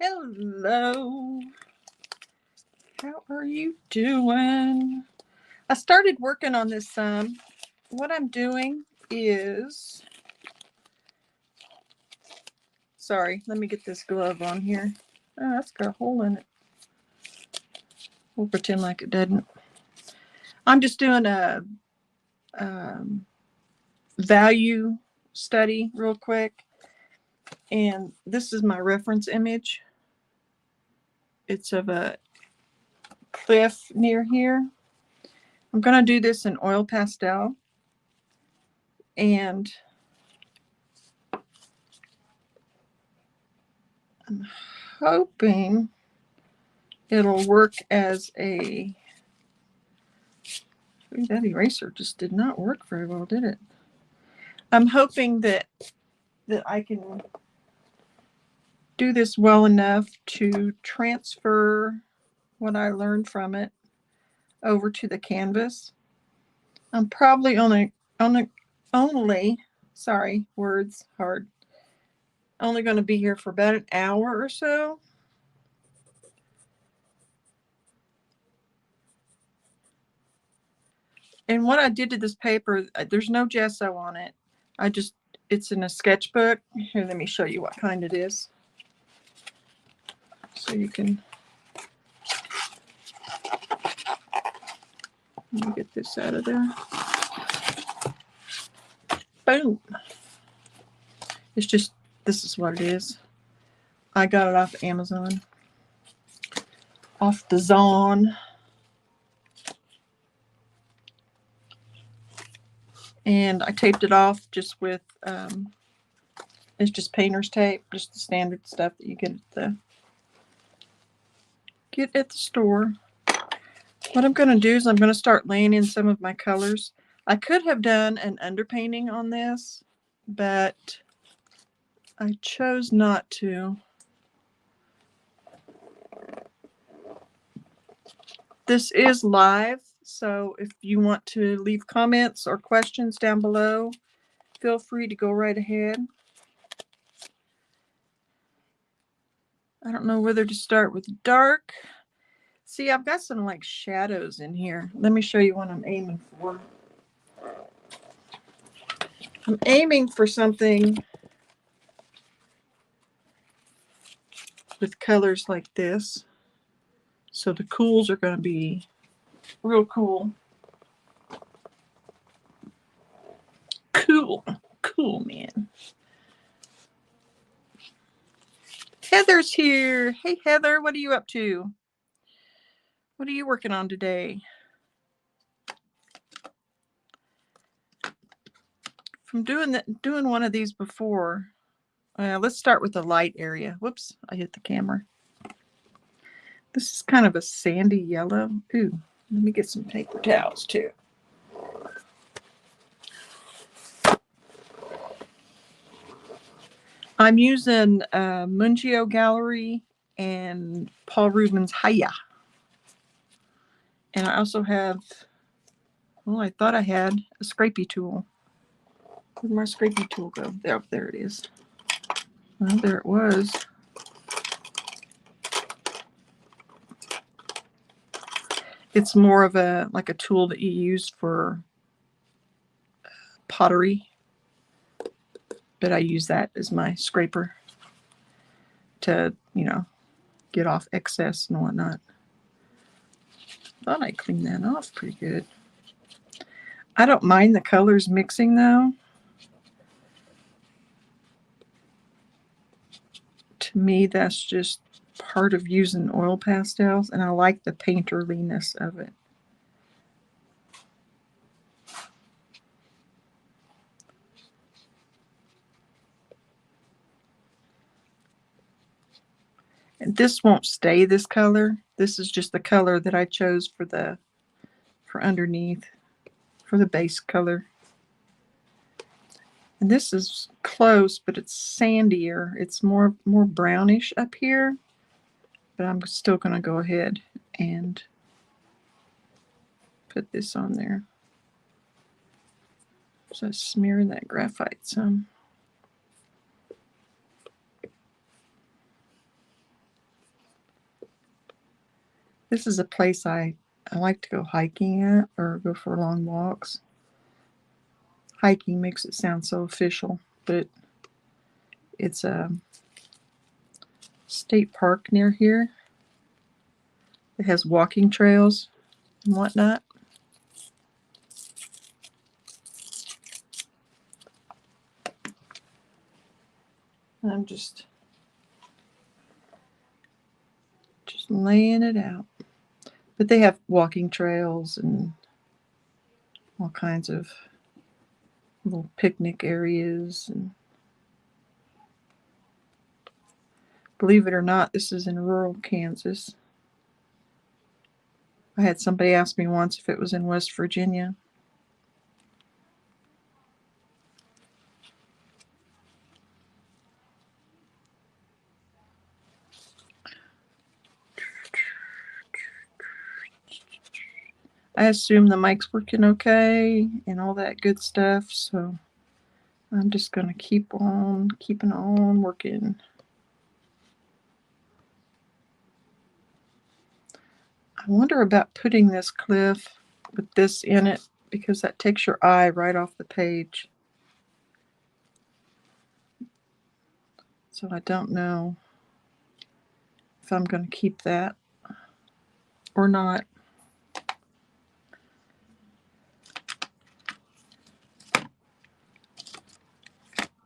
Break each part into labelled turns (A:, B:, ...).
A: Hello. How are you doing? I started working on this some. What I'm doing is, sorry, let me get this glove on here. Oh, that's got a hole in it. We'll pretend like it didn't. I'm just doing a value study real quick. And this is my reference image. It's of a cliff near here. I'm going to do this in oil pastel. And I'm hoping it'll work as a... Ooh, that eraser just did not work very well, did it? I'm hoping that I can do this well enough to transfer what I learned from it over to the canvas. I'm probably only, sorry, words hard, only going to be here for about an hour or so. And what I did to this paper, there's no gesso on it. It's in a sketchbook. Here, let me show you what kind it is. So you can, let me get this out of there. Boom. It's just, this is what it is. I got it off Amazon. Off the Zon. And I taped it off just with, it's just painter's tape, just the standard stuff that you get at the store. What I'm going to do is I'm going to start laying in some of my colors. I could have done an underpainting on this, but I chose not to. This is live, so if you want to leave comments or questions down below, feel free to go right ahead. I don't know whether to start with dark. See, I've got some like shadows in here. Let me show you what I'm aiming for. I'm aiming for something with colors like this. So the cools are going to be real cool. Cool, man. Heather's here. Hey, Heather, what are you up to? What are you working on today? From doing one of these before, let's start with the light area. Whoops, I hit the camera. This is kind of a sandy yellow. Ooh, let me get some paper towels too. I'm using Mungio Gallery and Paul Rubens Haya. And I also have, well, I thought I had a scrapey tool. Where'd my scrapey tool go? There it is. Well, there it was. It's more of a like a tool that you use for pottery, but I use that as my scraper to, you know, get off excess and whatnot. Thought I cleaned that off pretty good. I don't mind the colors mixing though. To me, that's just part of using oil pastels, and I like the painterliness of it. And this won't stay this color. This is just the color that I chose for underneath, for the base color. And this is close, but it's sandier. It's more brownish up here. But I'm still going to go ahead and put this on there. So smearing that graphite some. This is a place I like to go hiking at or go for long walks. Hiking makes it sound so official, but it's a state park near here. It has walking trails and whatnot. I'm just laying it out. But they have walking trails and all kinds of little picnic areas. And believe it or not, this is in rural Kansas. I had somebody ask me once if it was in West Virginia. I assume the mic's working okay and all that good stuff, so I'm just going to keep on keeping on working. I wonder about putting this cliff with this in it, because that takes your eye right off the page. So I don't know if I'm going to keep that or not.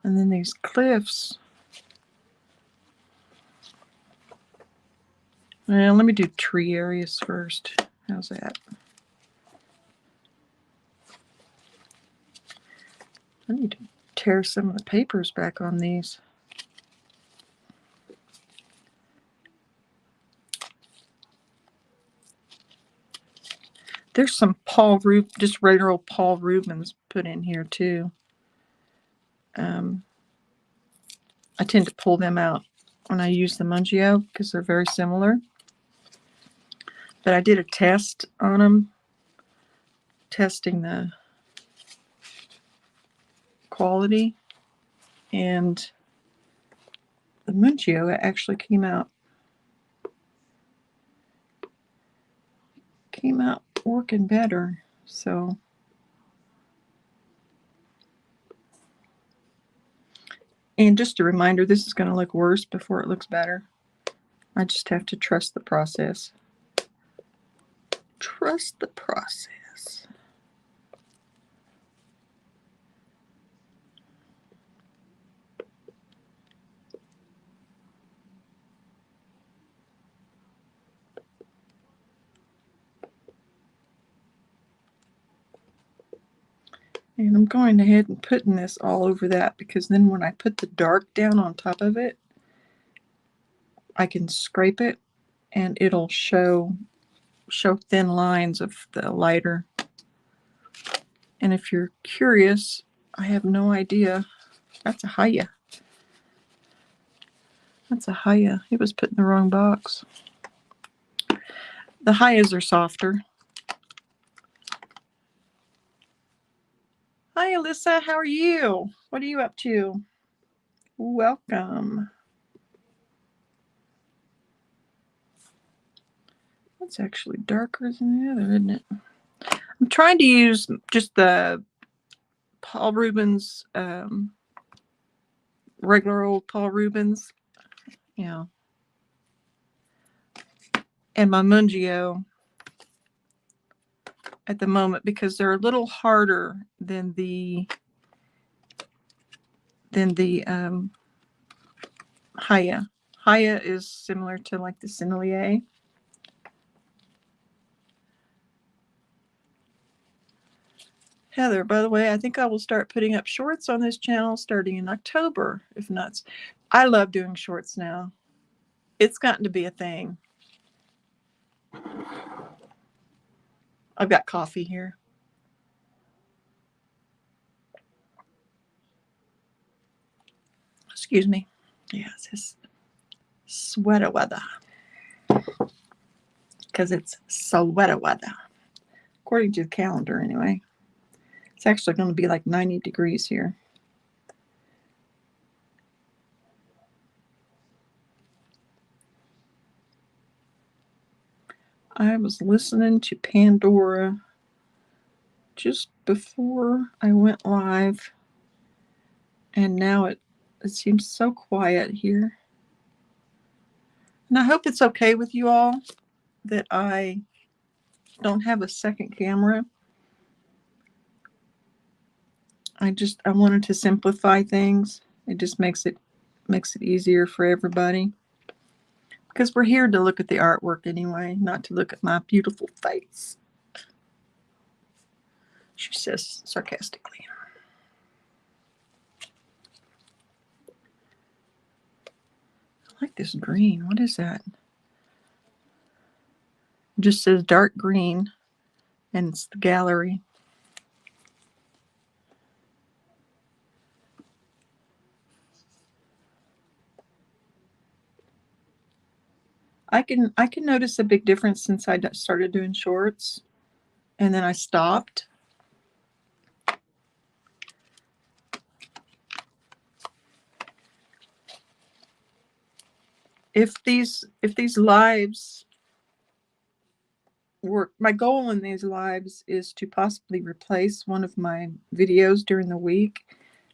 A: And then these cliffs. Well, let me do tree areas first. How's that? I need to tear some of the papers back on these. There's some just regular old Paul Rubens put in here too. I tend to pull them out when I use the Mungio because they're very similar. But I did a test on them, testing the quality, and the Mungio actually came out working better. So and just a reminder, this is going to look worse before it looks better. I just have to trust the process. Trust the process. And I'm going ahead and putting this all over that, because then when I put the dark down on top of it, I can scrape it and it'll show thin lines of the lighter. And if you're curious, I have no idea. That's a Haya. That's a Haya. It was put in the wrong box. The Hayas are softer. Hi, Alyssa. How are you? What are you up to? Welcome. That's actually darker than the other, isn't it? I'm trying to use just the Paul Rubens, regular old Paul Rubens, yeah, and my Mungio at the moment, because they're a little harder than the Haya. Haya is similar to like the Sennelier. Heather, by the way, I think I will start putting up shorts on this channel starting in October, if not. I love doing shorts now. It's gotten to be a thing. I've got coffee here. Excuse me. Yeah, it says sweater weather, because it's sweater weather, according to the calendar anyway. It's actually going to be like 90 degrees here. I was listening to Pandora just before I went live, and now it seems so quiet here. And I hope it's okay with you all that I don't have a second camera. I wanted to simplify things. It just makes it easier for everybody. Because we're here to look at the artwork anyway, not to look at my beautiful face, she says sarcastically. I like this green. What is that? It just says dark green, and it's the gallery. I can notice a big difference since I started doing shorts, and then I stopped. If these lives work, my goal in these lives is to possibly replace one of my videos during the week,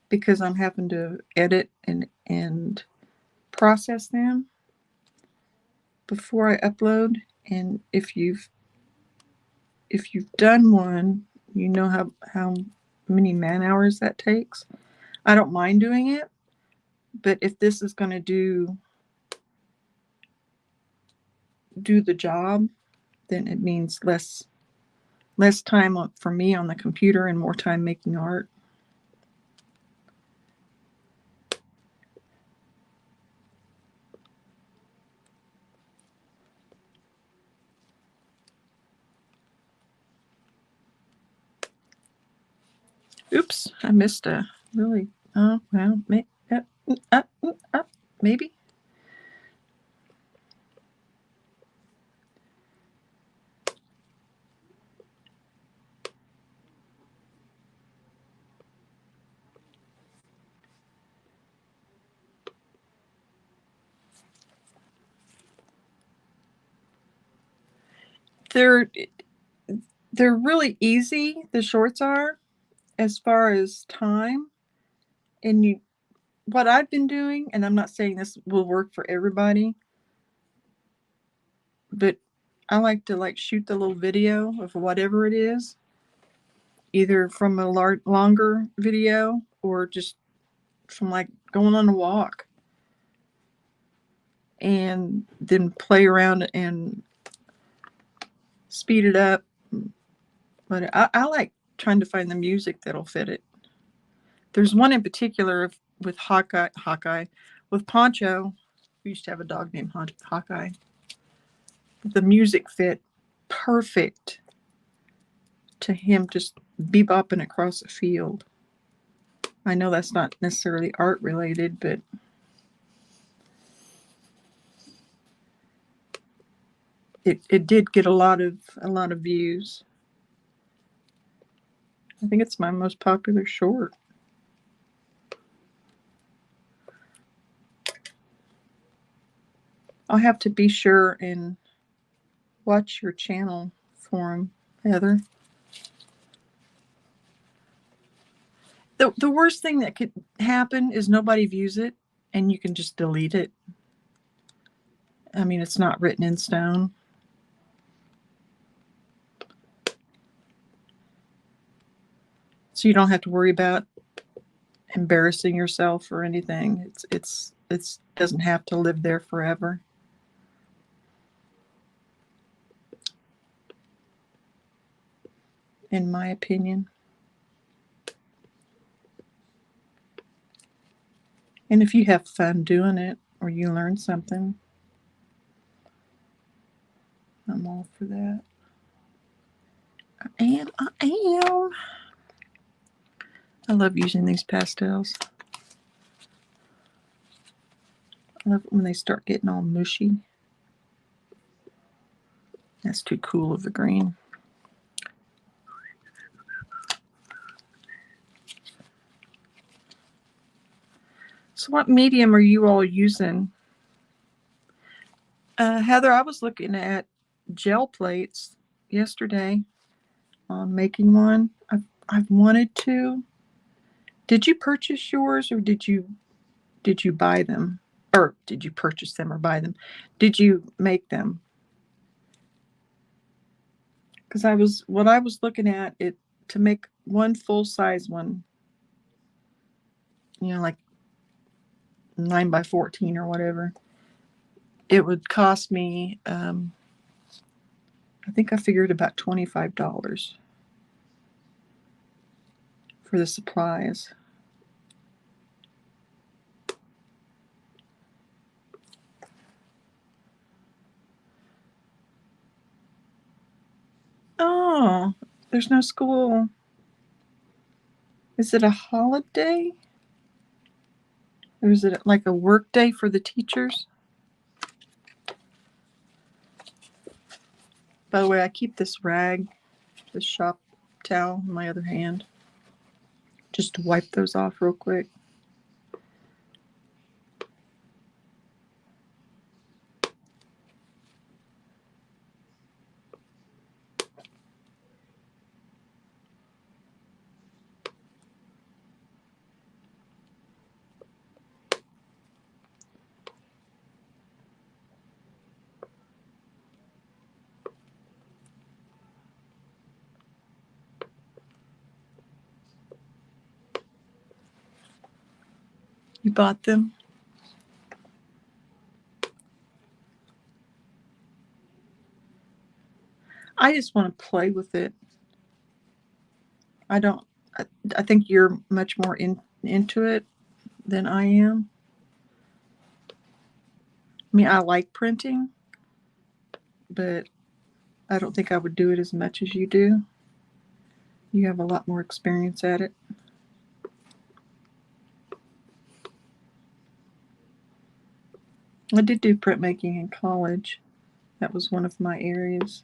A: because I'm having to edit and process them before I upload. And if you've done one, you know how many man hours that takes. I don't mind doing it, but if this is going to do the job, then it means less time for me on the computer and more time making art. Oops, I missed a really, oh, well, maybe. They're really easy, the shorts are, as far as time. And what I've been doing, and I'm not saying this will work for everybody, but I like to shoot the little video of whatever it is, either from a longer video or just from going on a walk, and then play around and speed it up. But I like trying to find the music that'll fit it. There's one in particular with Hawkeye, with Poncho. We used to have a dog named Hawkeye. The music fit perfect to him just bebopping across a field. I know that's not necessarily art related, but it did get a lot of views. I think it's my most popular short. I'll have to be sure and watch your channel for him, Heather. The worst thing that could happen is nobody views it and you can just delete it. I mean, it's not written in stone. So you don't have to worry about embarrassing yourself or anything. It doesn't have to live there forever. In my opinion. And if you have fun doing it or you learn something, I'm all for that. I am. I love using these pastels. I love it when they start getting all mushy. That's too cool of a green. So what medium are you all using? Heather, I was looking at gel plates yesterday on making one. I've wanted to. Did you purchase yours, or did you buy them? Or did you purchase them or buy them? Did you make them? Because what I was looking at it to make one full size one, like 9 by 14 or whatever, it would cost me, I think I figured about $25 for the supplies. Oh, there's no school. Is it a holiday? Or is it like a work day for the teachers? By the way, I keep this rag, this shop towel in my other hand, just to wipe those off real quick. You bought them? I just want to play with it. I don't. I think you're much more into it than I am. I mean, I like printing, but I don't think I would do it as much as you do. You have a lot more experience at it. I did do printmaking in college. That was one of my areas.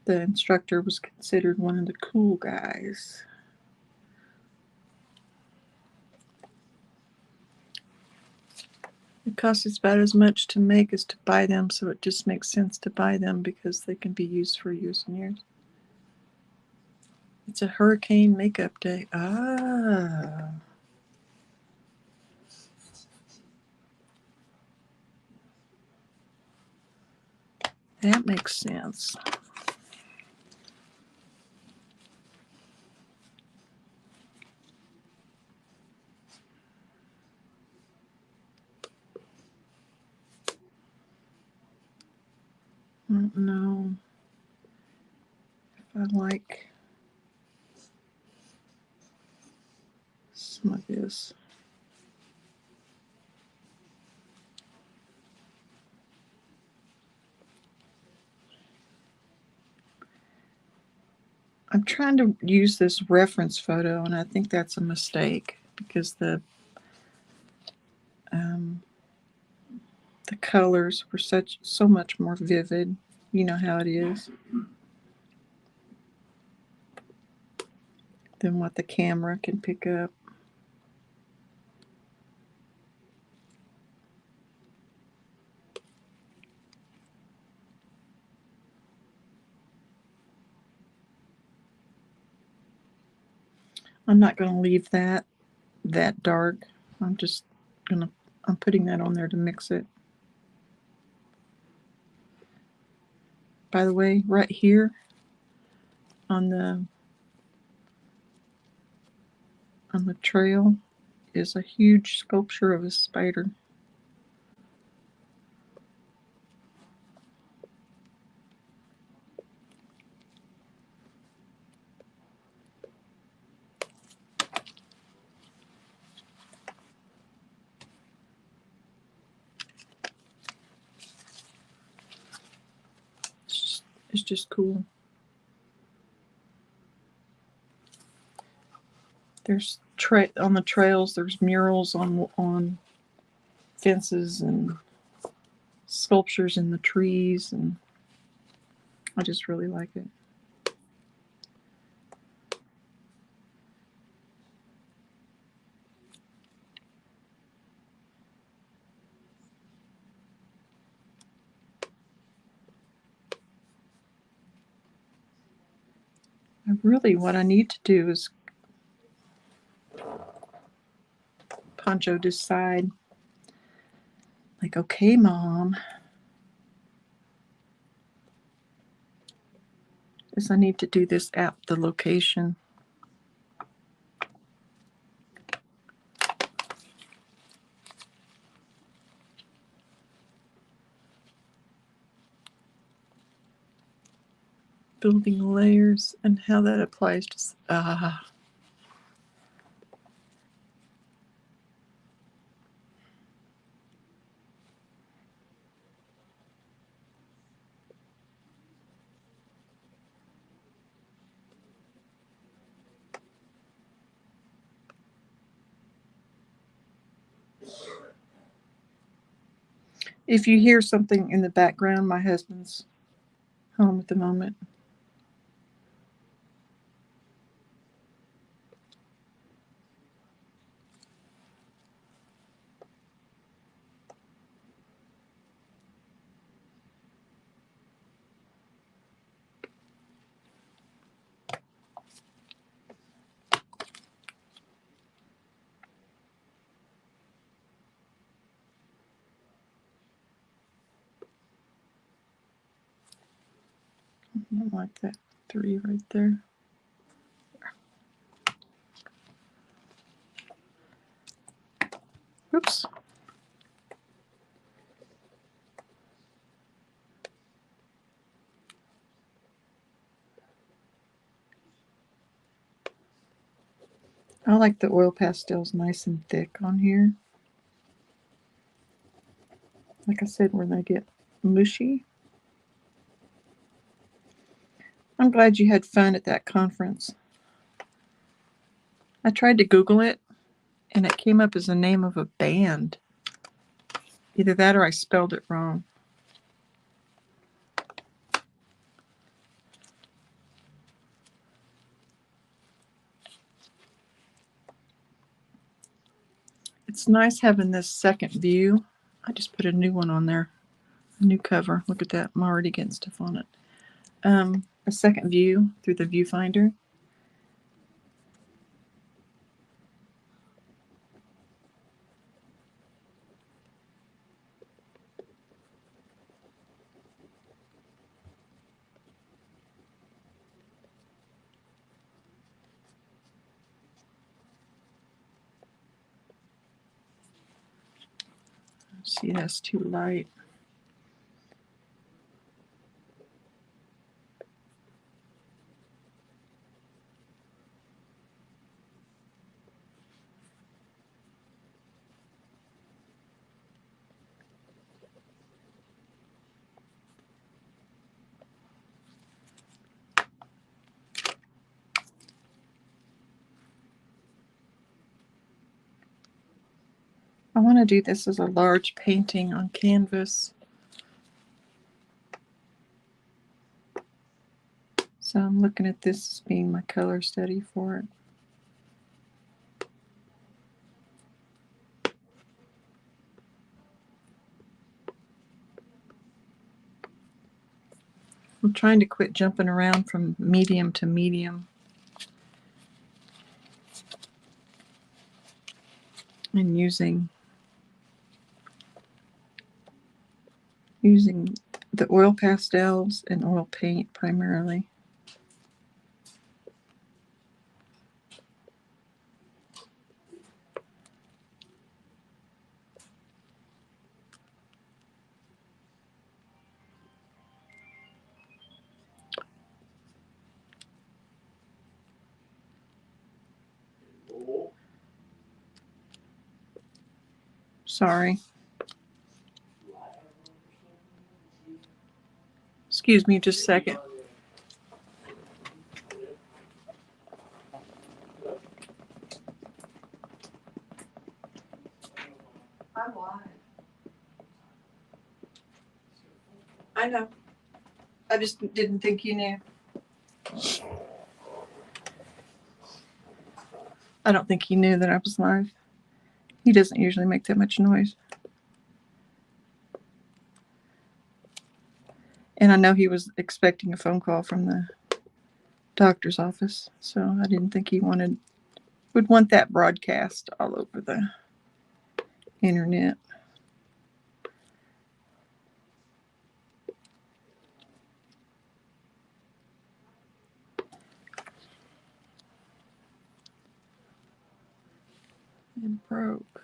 A: The instructor was considered one of the cool guys. It costs about as much to make as to buy them, so it just makes sense to buy them because they can be used for years and years. It's a hurricane makeup day. Ah. That makes sense. I don't know if I like some of this. I'm trying to use this reference photo, and I think that's a mistake because the colors were so much more vivid. You know how it is, than what the camera can pick up. I'm not going to leave that dark. I'm just I'm putting that on there to mix it. By the way, right here on the trail is a huge sculpture of a spider. It's just cool. There's on the trails. There's murals on fences and sculptures in the trees, and I just really like it. Really, what I need to do is poncho this side. Like, okay, Mom. Guess I need to do this at the location. Building layers and how that applies to If you hear something in the background, my husband's home at the moment. I don't like that 3 right there. Oops. I like the oil pastels nice and thick on here. Like I said, when they get mushy. I'm glad you had fun at that conference. I tried to Google it, and it came up as the name of a band. Either that or I spelled it wrong. It's nice having this second view. I just put a new one on there, a new cover. Look at that. I'm already getting stuff on it. A second view through the viewfinder. See, that's too light. I want to do this as a large painting on canvas. So I'm looking at this as being my color study for it. I'm trying to quit jumping around from medium to medium. And using the oil pastels and oil paint primarily. Sorry. Excuse me just a second. I'm live. I know. I just didn't think you knew. I don't think he knew that I was live. He doesn't usually make that much noise. And I know he was expecting a phone call from the doctor's office, so I didn't think he would want that broadcast all over the internet. It broke.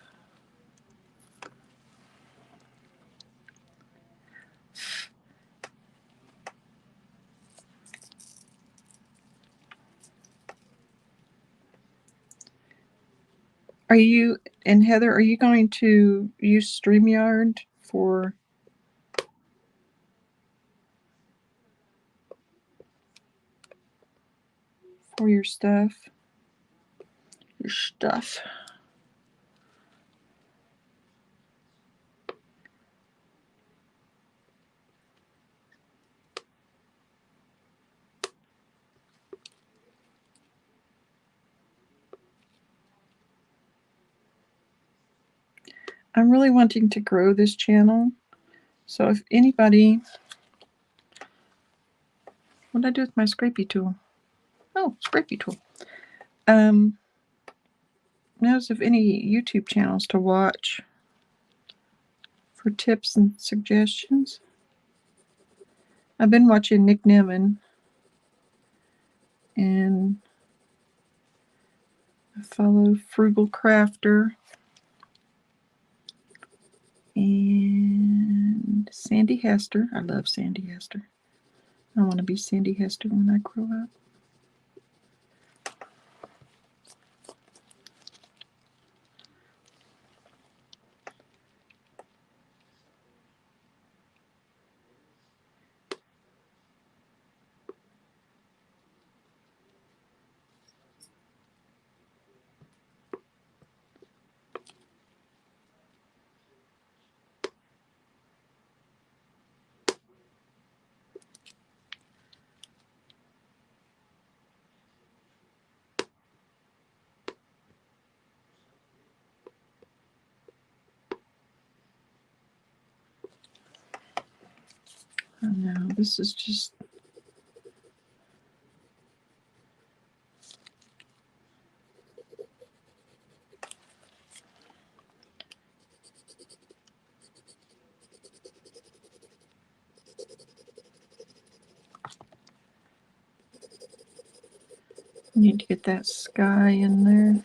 A: Are you, and Heather, are you going to use StreamYard for your stuff? Your stuff. I'm really wanting to grow this channel. So if anybody, what did I do with my scrapey tool? Oh, scrapey tool. Knows of any YouTube channels to watch for tips and suggestions. I've been watching Nick Nimmin, and I follow Frugal Crafter and Sandy Hester. I love Sandy Hester. I want to be Sandy Hester when I grow up. I know, this is just... Need to get that sky in there.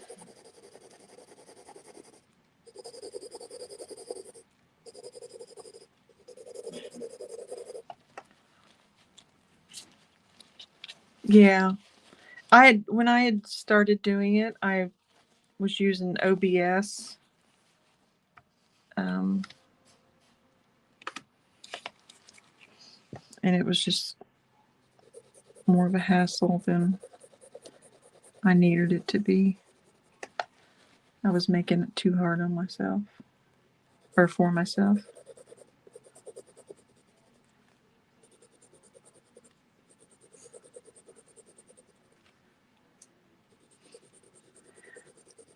A: Yeah, when I had started doing it, I was using OBS. And it was just more of a hassle than I needed it to be. I was making it too hard on myself, or for myself.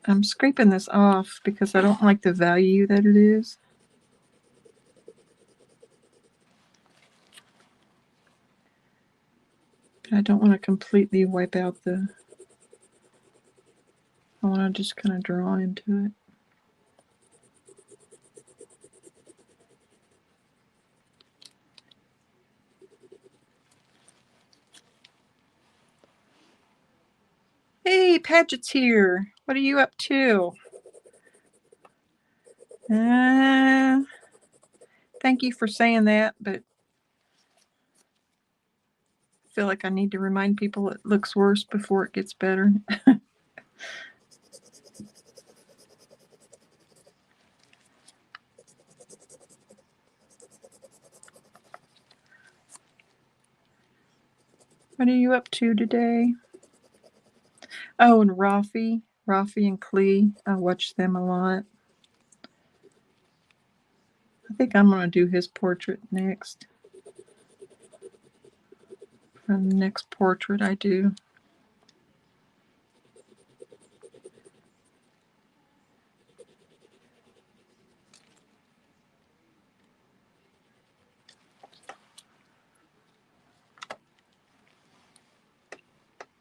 A: I'm scraping this off because I don't like the value that it is. I don't want to completely wipe out the... I want to just kind of draw into it. Hey, Paget's here. What are you up to? Thank you for saying that, but I feel like I need to remind people it looks worse before it gets better. What are you up to today? Oh, and Rafi and Clee. I watch them a lot. I think I'm going to do his portrait next. For the next portrait I do.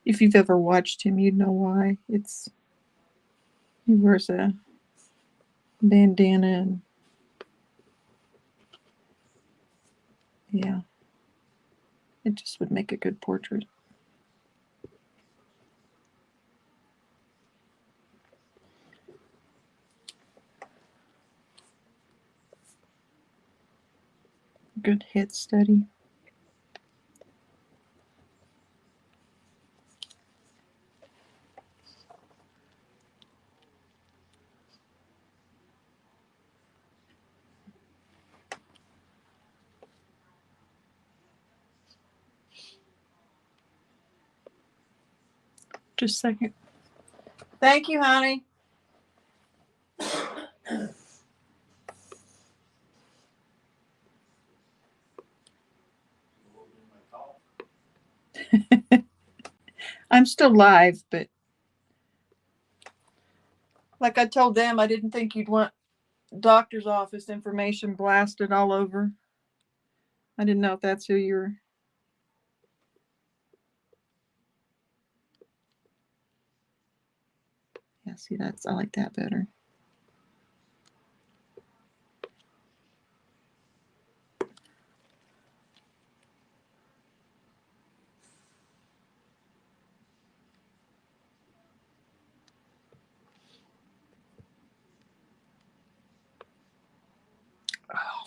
A: If you've ever watched him, you'd know why. He wears a bandana and yeah, it just would make a good portrait. Good head study. Just a second. Thank you, honey. I'm still live, but like I told them, I didn't think you'd want doctor's office information blasted all over. I didn't know if that's who you're. Yeah, see, I like that better. Oh,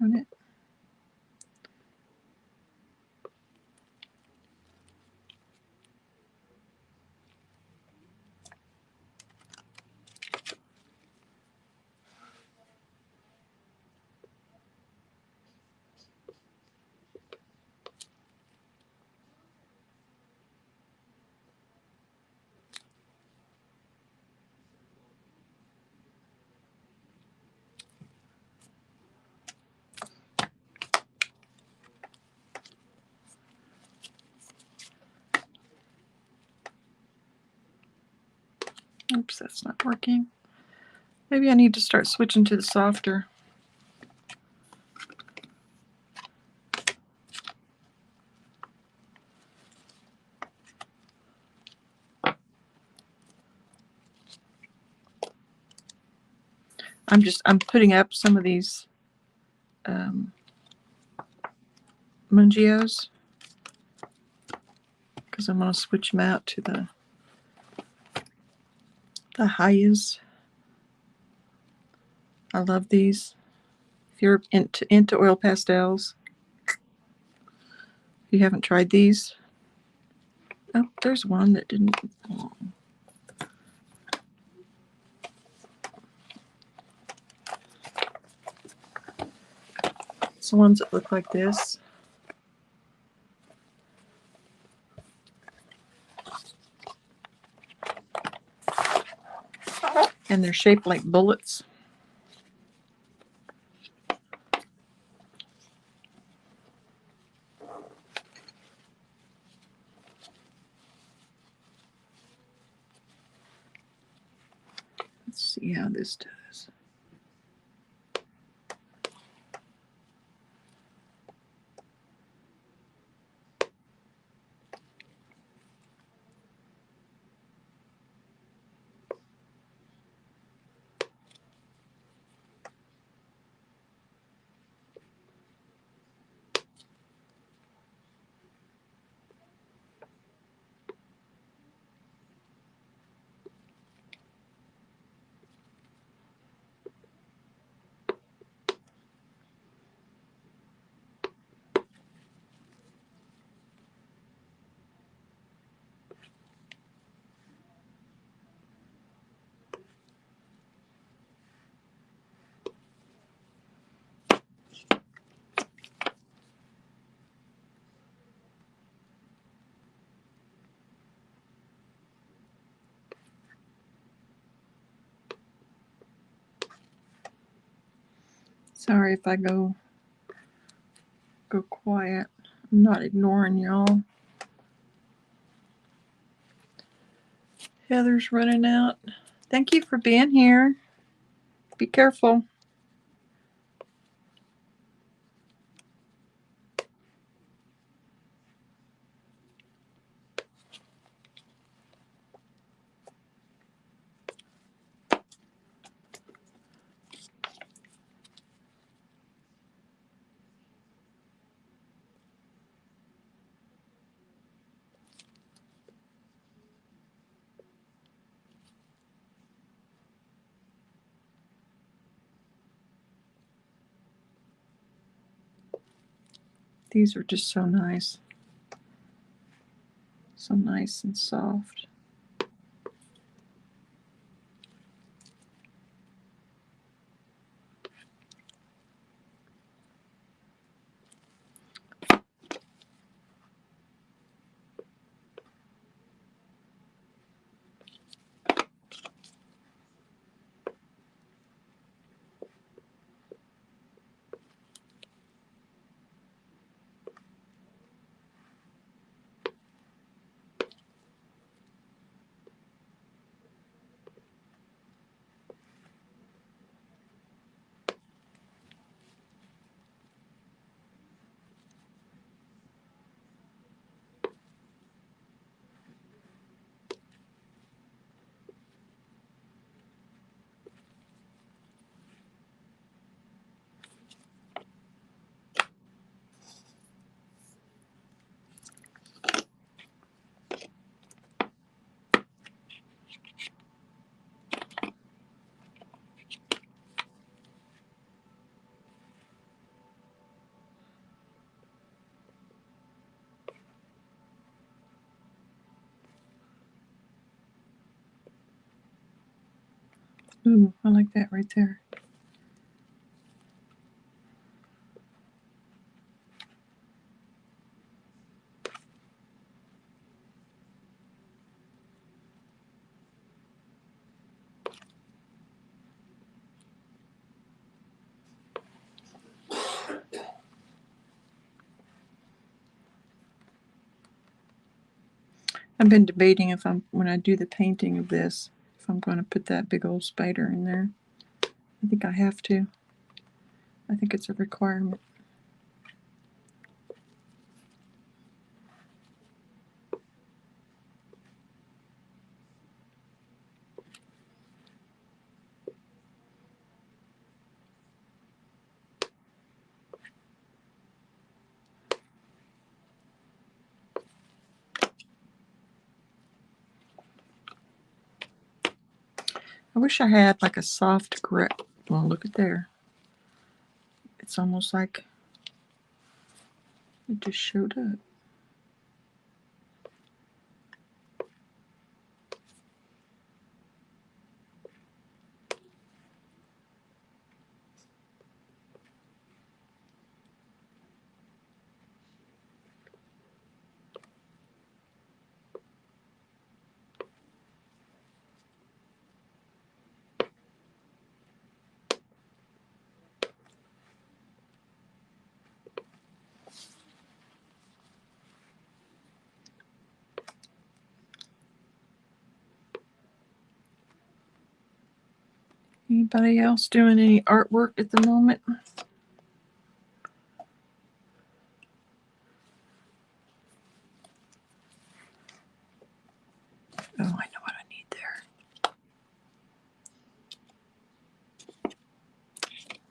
A: darn it. Oops, that's not working. Maybe I need to start switching to the softer. I'm putting up some of these Mungios because I'm going to switch them out to the Hayas. I love these. If you're into oil pastels, if you haven't tried these. Oh, there's one that didn't. It's the ones that look like this. And they're shaped like bullets. Let's see how this does. Sorry if I go quiet. I'm not ignoring y'all. Heather's running out. Thank you for being here. Be careful. These are just so nice. So nice and soft. Ooh, I like that right there. I've been debating if when I do the painting of this, if I'm going to put that big old spider in there. I think I have to. I think it's a requirement. I wish I had like a soft gray. Well, look at there. It's almost like it just showed up. Anybody else doing any artwork at the moment? Oh, I know what I need there.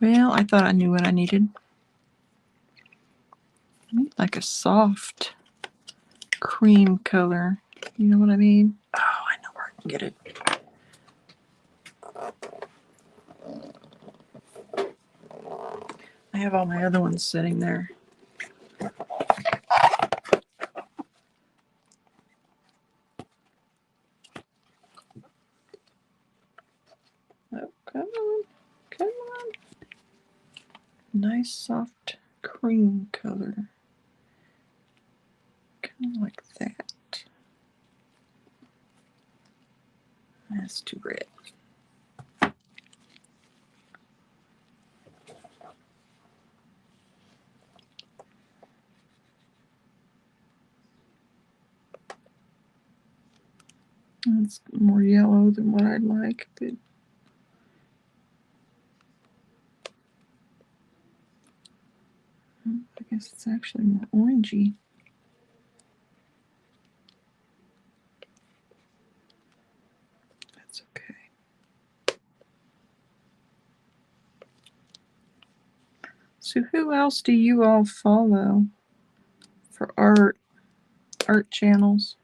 A: Well, I thought I knew what I needed. I need like a soft cream color. You know what I mean? Oh, I know where I can get it. I have all my other ones sitting there. Oh, come on. Come on. Nice soft cream color. Kind of like that. That's too red. It's more yellow than what I'd like, but I guess it's actually more orangey. That's okay. So who else do you all follow for art channels?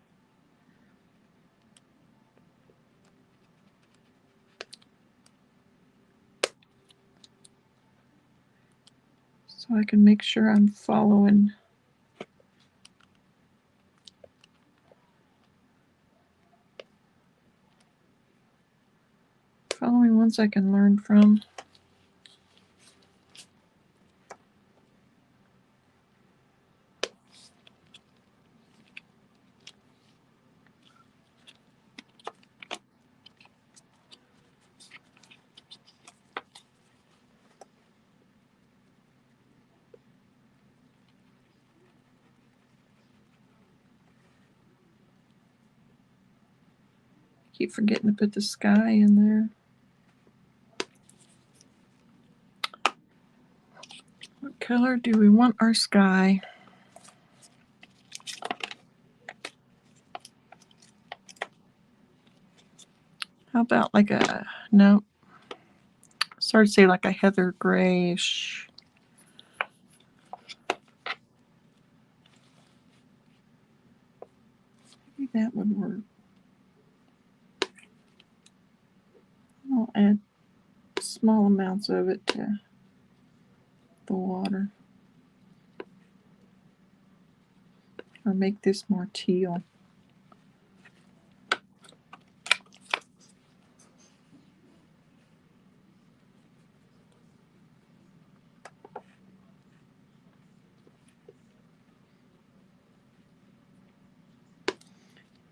A: So I can make sure I'm following ones I can learn from. Keep forgetting to put the sky in there. What color do we want our sky? How about like a, no, started to say like a heather grayish. Maybe that would work. I'll add small amounts of it to the water. Or make this more teal.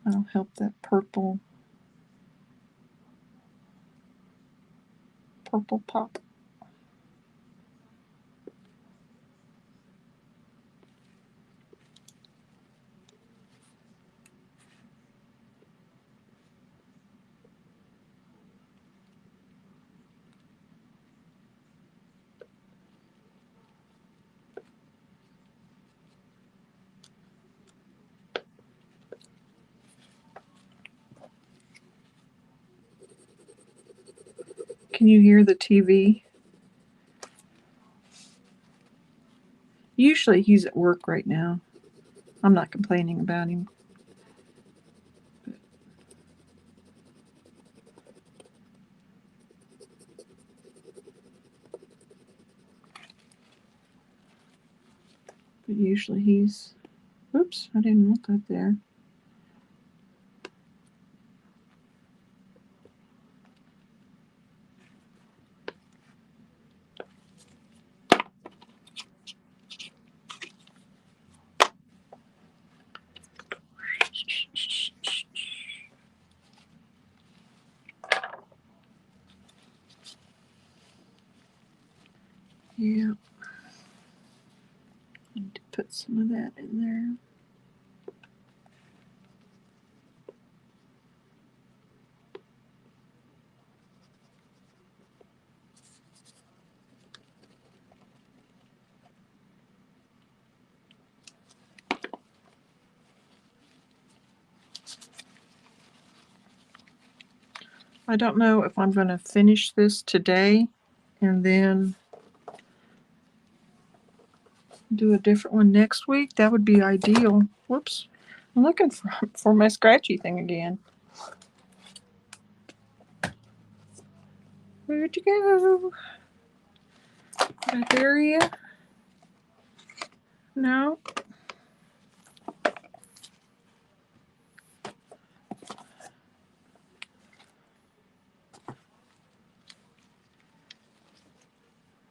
A: That'll help that purple pop. Can you hear the TV? Usually he's at work right now. I'm not complaining about him. But usually he's, oops, I didn't want that there. Yeah. Need to put some of that in there. I don't know if I'm going to finish this today and then do a different one next week. That would be ideal. Whoops. I'm looking for my scratchy thing again. Where'd you go? Did I bury you? No.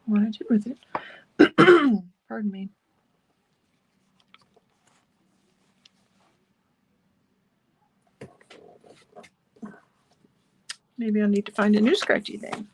A: What I did with it. Pardon me. Maybe I need to find a new scratchy thing.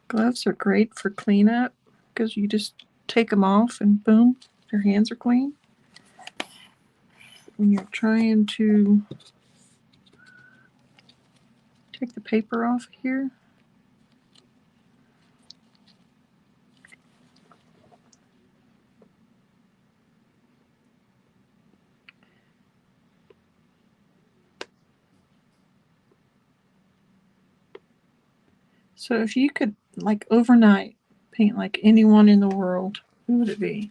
A: Gloves are great for cleanup because you just take them off and boom, your hands are clean. when you're trying to take the paper off here. So if you could, like, overnight paint like anyone in the world, who would it be?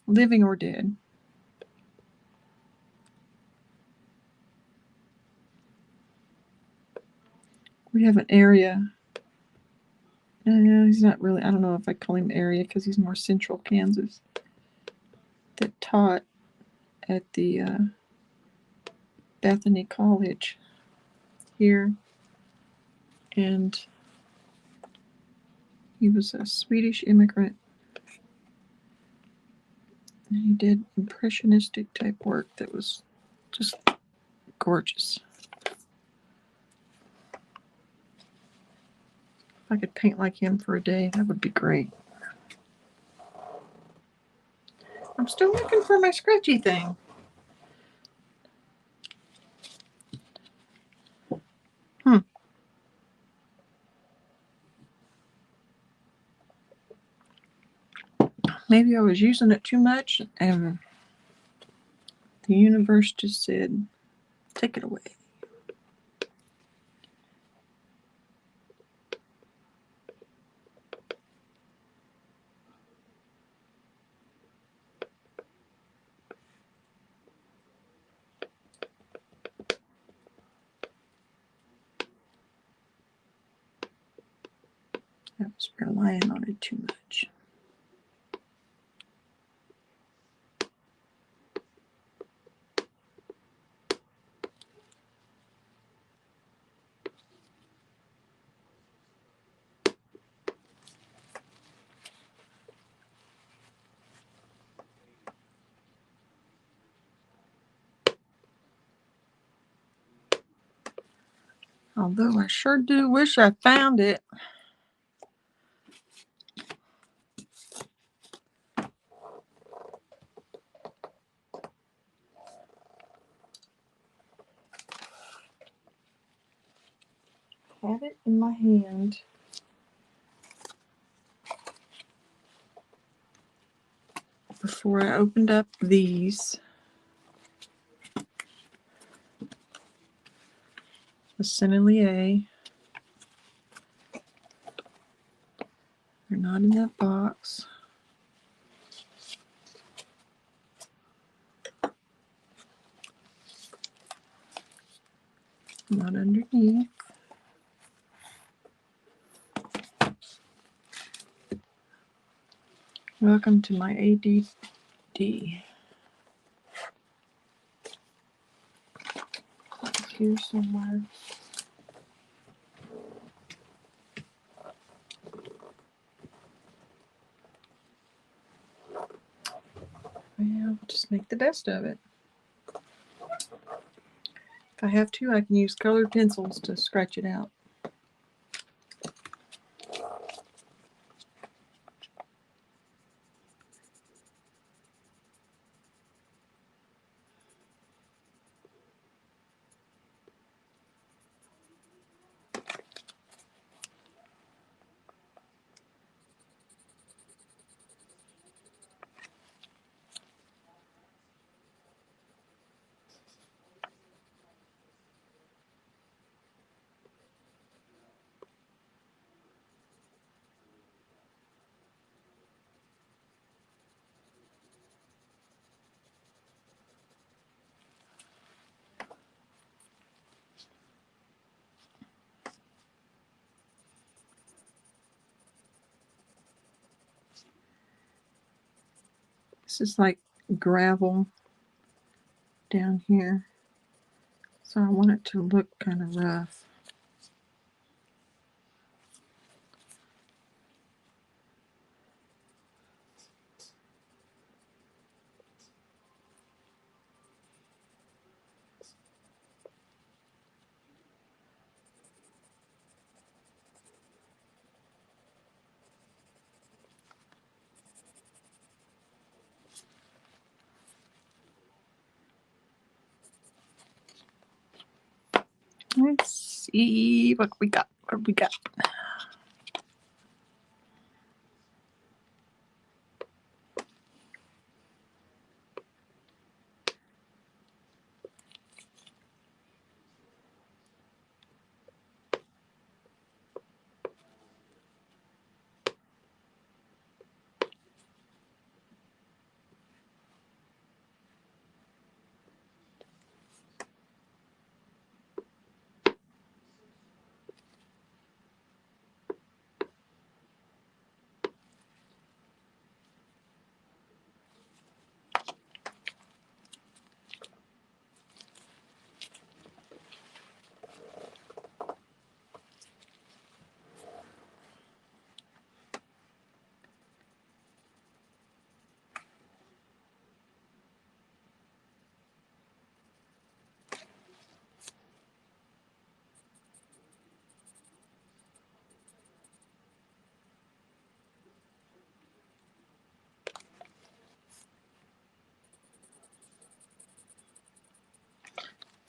A: Living or dead? We have an area. No, he's not really. I don't know if I call him area because he's more central Kansas. That taught at the Bethany College here. And he was a Swedish immigrant. And he did impressionistic type work that was just gorgeous. If I could paint like him for a day, that would be great. I'm still looking for my scratchy thing. Maybe I was using it too much and the universe just said, take it away. I was relying on it too much. Although I sure do wish I found it. Had it in my hand. Before I opened up these. The Sennelier. They're not in that box. Not underneath. Welcome to my ADD. Here somewhere. Well, just make the best of it. If I have to, I can use colored pencils to scratch it out. This is like gravel down here. So I want it to look kind of rough. Let's see what we got. What we got.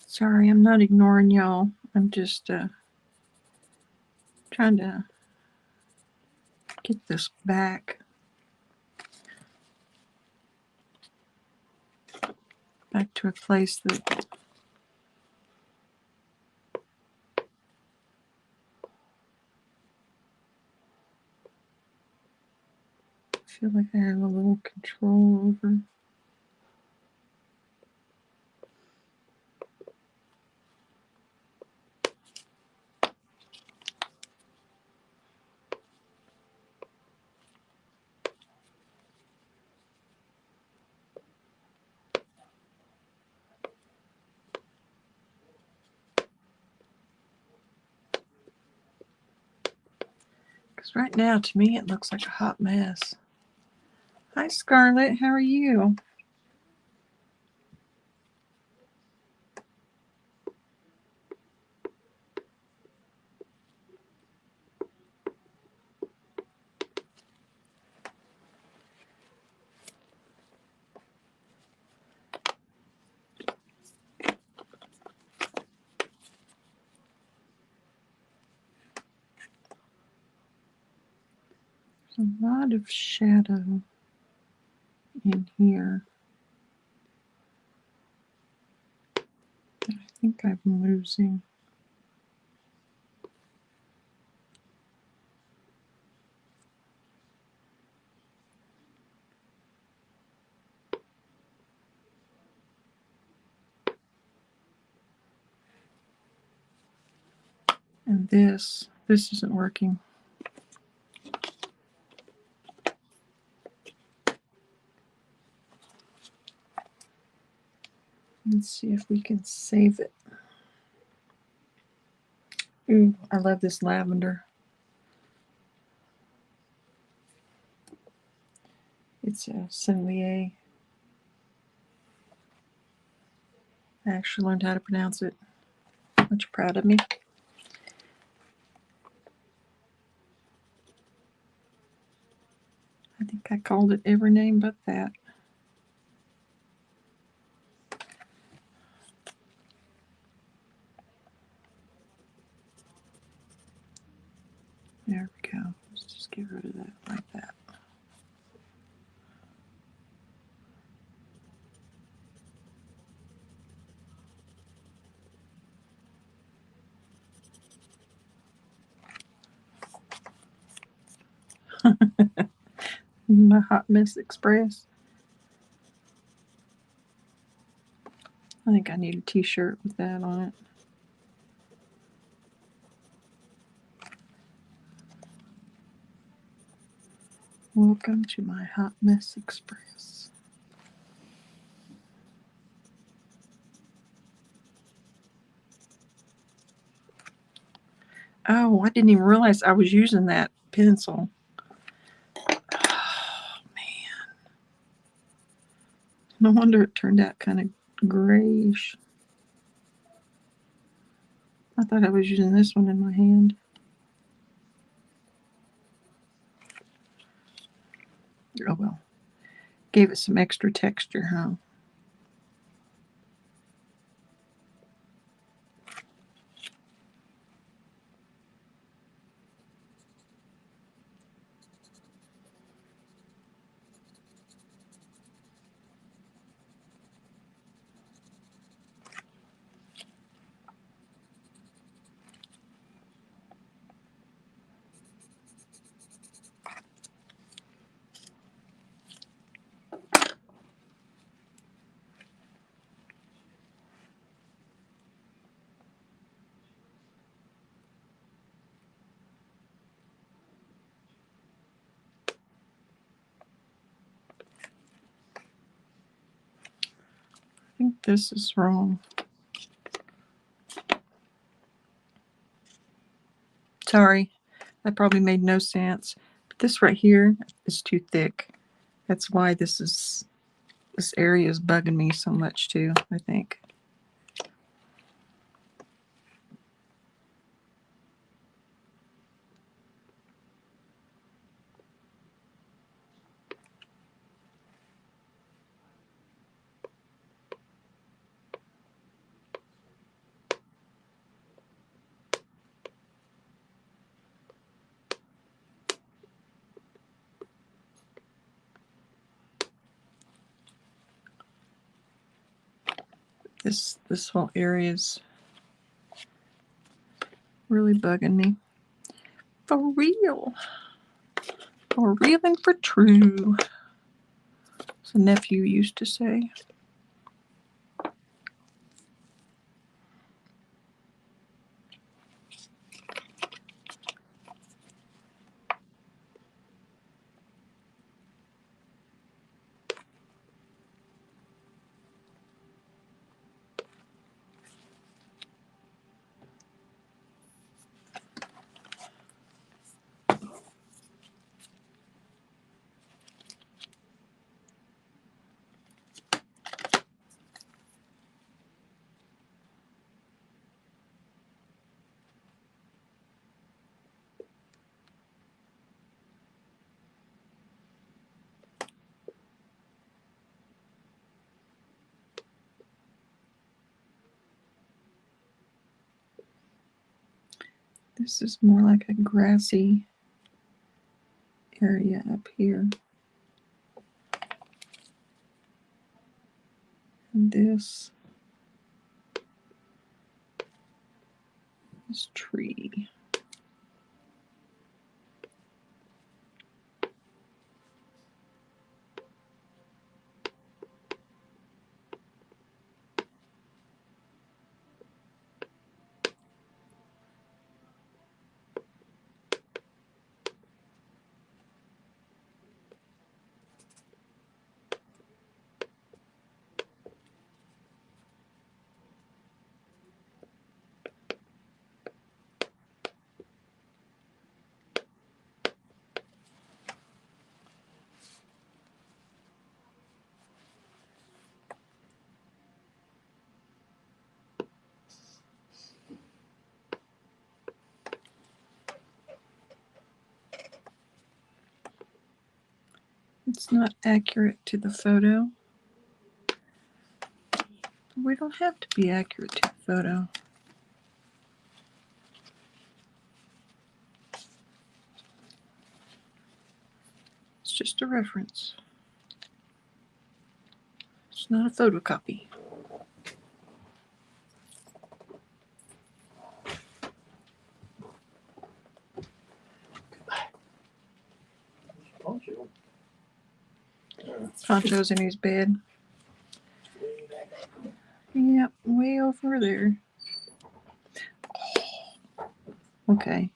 A: Sorry, I'm not ignoring y'all. I'm just trying to get this back to a place that I feel like I have a little control over. Because right now, to me, it looks like a hot mess. Hi, Scarlett. How are you? There's a lot of shadow in here. I think I'm losing. And this isn't working. Let's see if we can save it. Ooh, I love this lavender. It's a Sennelier. I actually learned how to pronounce it. Aren't you proud of me? I think I called it every name but that. There we go. Let's just get rid of that like that. My Hot Mess Express. I think I need a t-shirt with that on it. Welcome to my Hot Mess Express. Oh, I didn't even realize I was using that pencil. Oh, man. No wonder it turned out kind of grayish. I thought I was using this one in my hand. Oh, well. Gave it some extra texture, huh? think this is wrong. Sorry, that probably made no sense. But this right here is too thick. That's why this area is bugging me so much too, I think. This whole area is really bugging me. For real. For real and for true, as a nephew used to say. This is more like a grassy area up here. And this is tree. It's not accurate to the photo. We don't have to be accurate to the photo. It's just a reference. It's not a photocopy. Poncho's in his bed. Yep, way over there. Okay.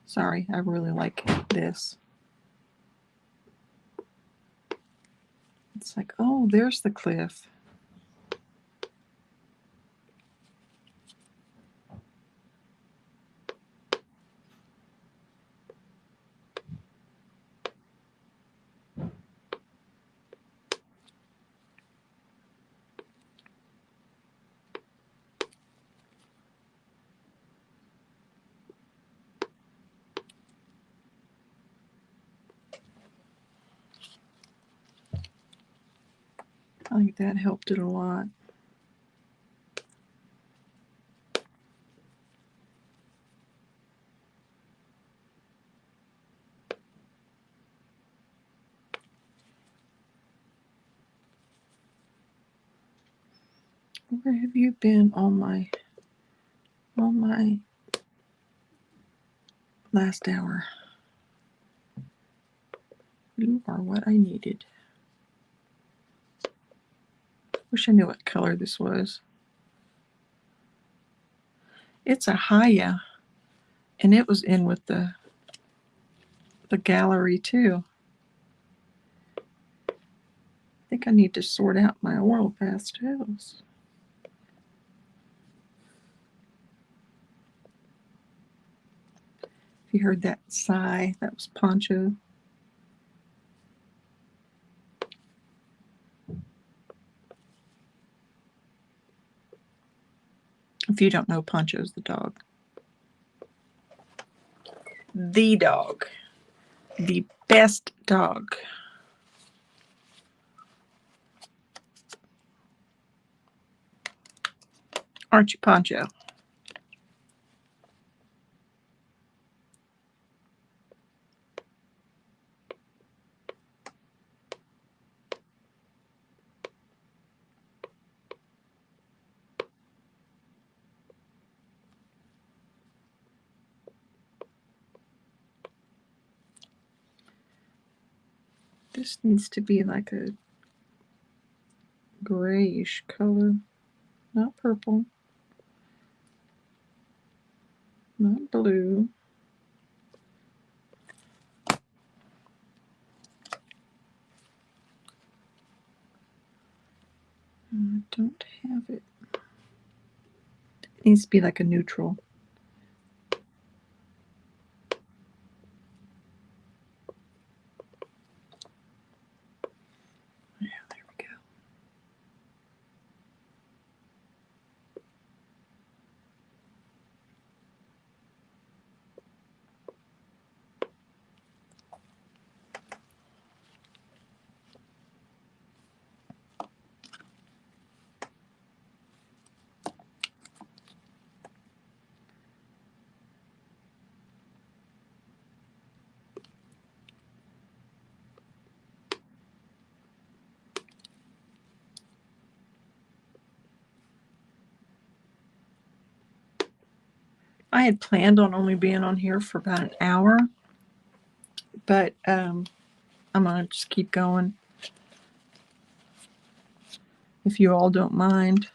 A: Sorry, I really like this. It's like, oh, there's the cliff. I think that helped it a lot. Where have you been all my last hour? You are what I needed. Wish I knew what color this was. It's a Haya, and it was in with the gallery too. think I need to sort out my oil pastels. If you heard that sigh, that was Poncho. If you don't know, Poncho's the dog. The dog. The best dog. Aren't you, Poncho? This needs to be like a grayish color, not purple, not blue. I don't have it. It needs to be like a neutral. Yeah, there we go. I had planned on only being on here for about an hour, but I'm going to just keep going if you all don't mind.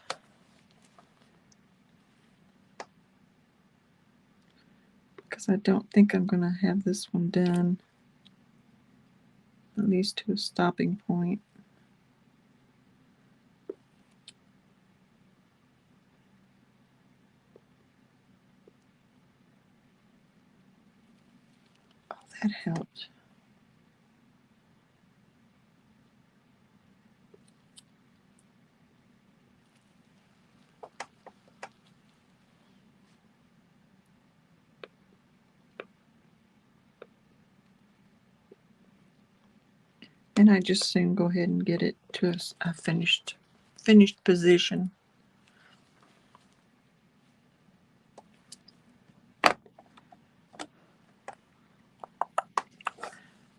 A: Because I don't think I'm going to have this one done, at least to a stopping point. Oh, that helped. And I just soon go ahead and get it to a finished position.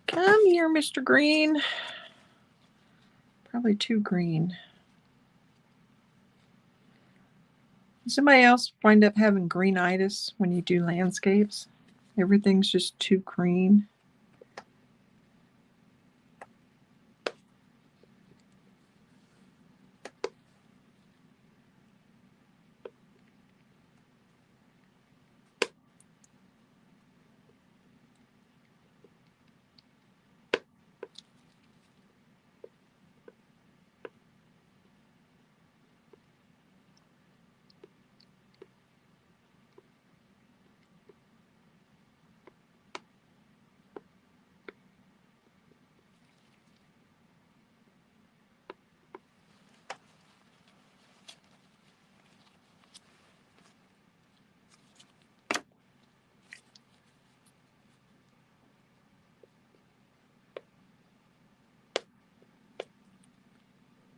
A: Come here, Mr. Green. Probably too green. Does somebody else wind up having greenitis when you do landscapes? Everything's just too green.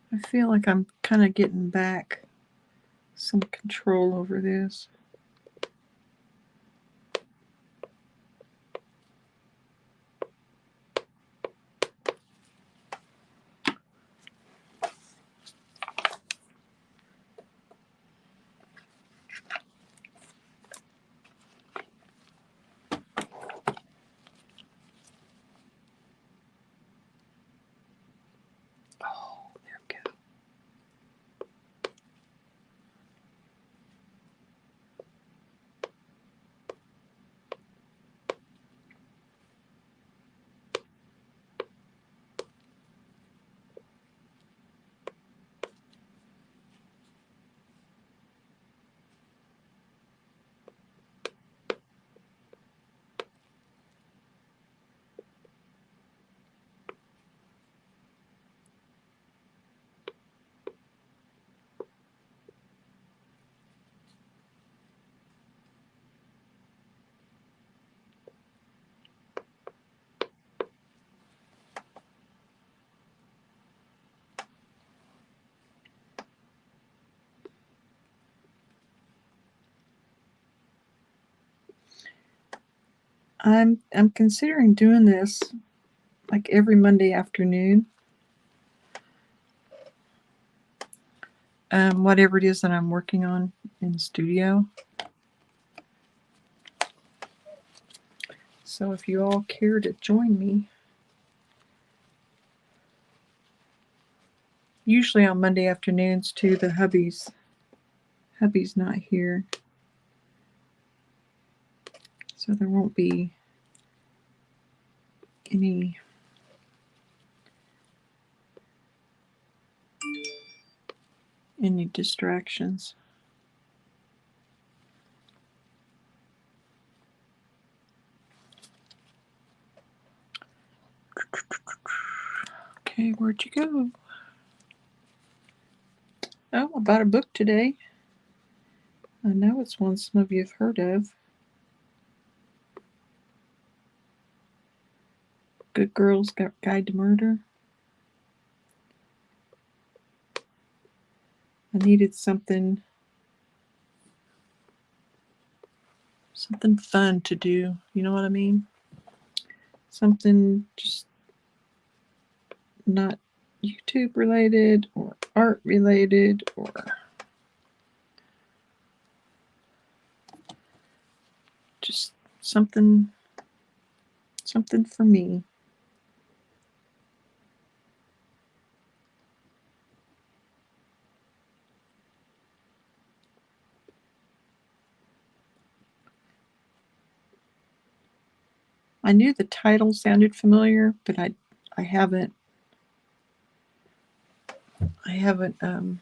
A: I feel like I'm kind of getting back some control over this. Oh, there we go. I'm considering doing this like every Monday afternoon. Whatever it is that I'm working on in the studio. So if you all care to join me, usually on Monday afternoons too, the hubby's not here. So there won't be any distractions. Okay, where'd you go? Oh, I bought a book today. I know it's one some of you have heard of. Good Girl's Guide to Murder. I needed something fun to do. You know what I mean? Something just not YouTube related or art related or just something for me. I knew the title sounded familiar, but I haven't I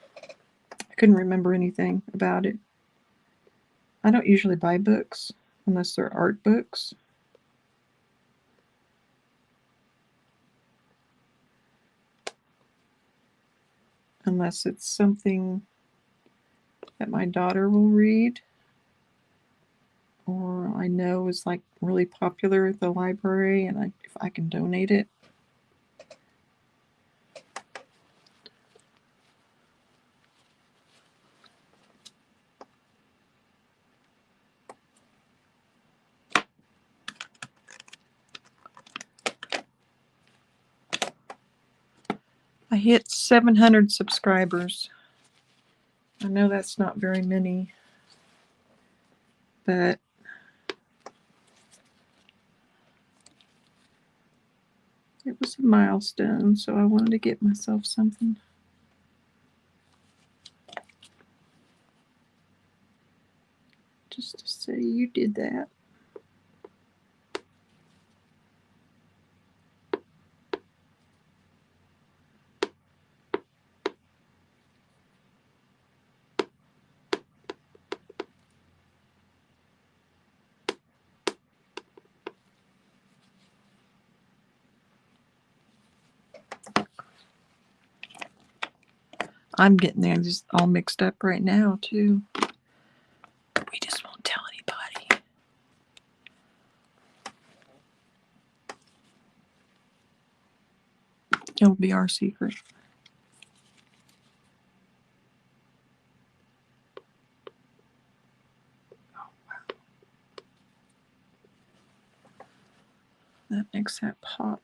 A: couldn't remember anything about it. I don't usually buy books unless they're art books. Unless it's something that my daughter will read or I know is like really popular at the library and if I can donate it. I hit 700 subscribers. I know that's not very many, but it was a milestone, so I wanted to get myself something. Just to say you did that. I'm getting there just all mixed up right now, too. We just won't tell anybody. It'll be our secret. That makes that pop.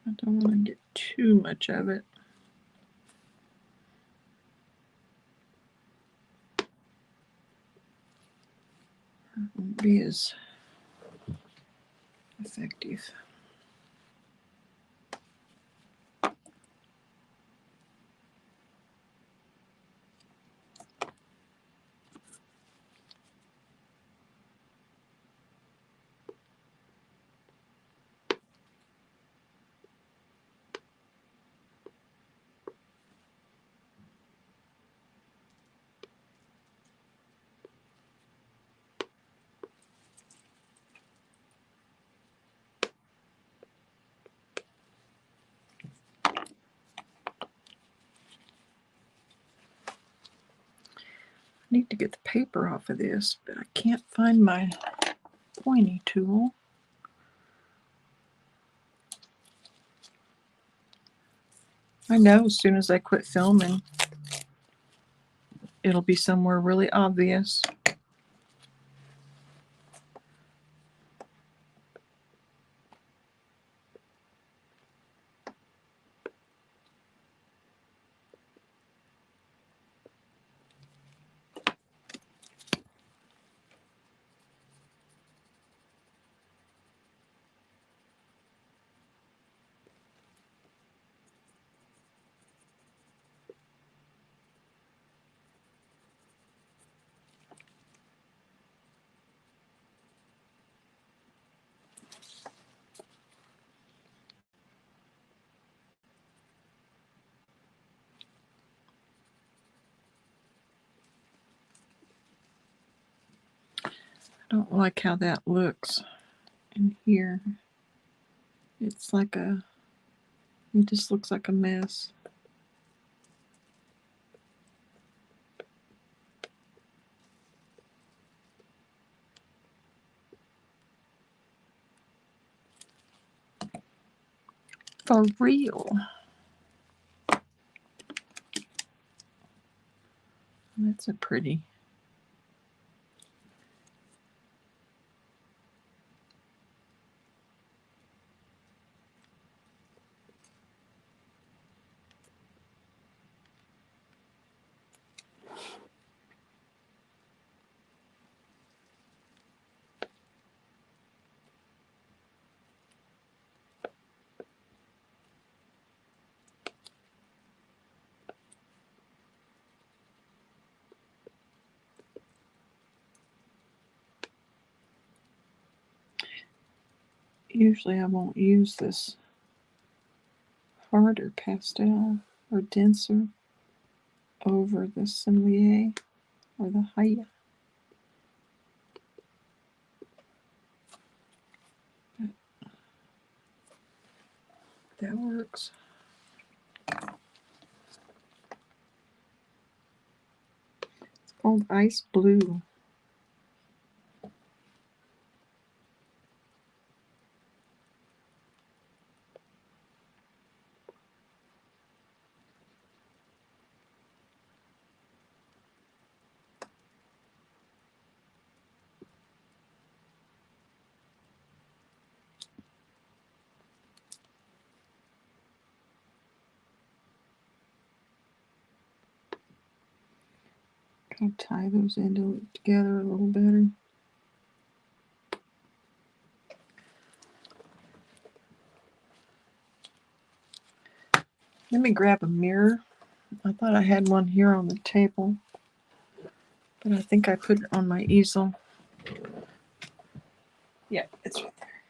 A: I don't want to get too much of it. It won't be as effective. I need to get the paper off of this, but I can't find my pointy tool. I know as soon as I quit filming, it'll be somewhere really obvious. I don't like how that looks in here. It's like it just looks like a mess. For real. That's a pretty. Usually I won't use this harder pastel or denser over the Simlier or the Haya. But that works. It's called Ice Blue. Kind of tie those into together a little better. Let me grab a mirror. I thought I had one here on the table, but I think I put it on my easel. Yeah, it's right there.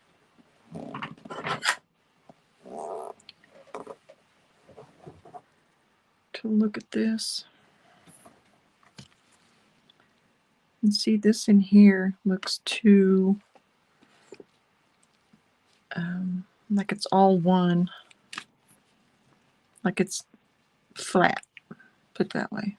A: To look at this. And see, this in here looks too like it's all one, like it's flat, put that way.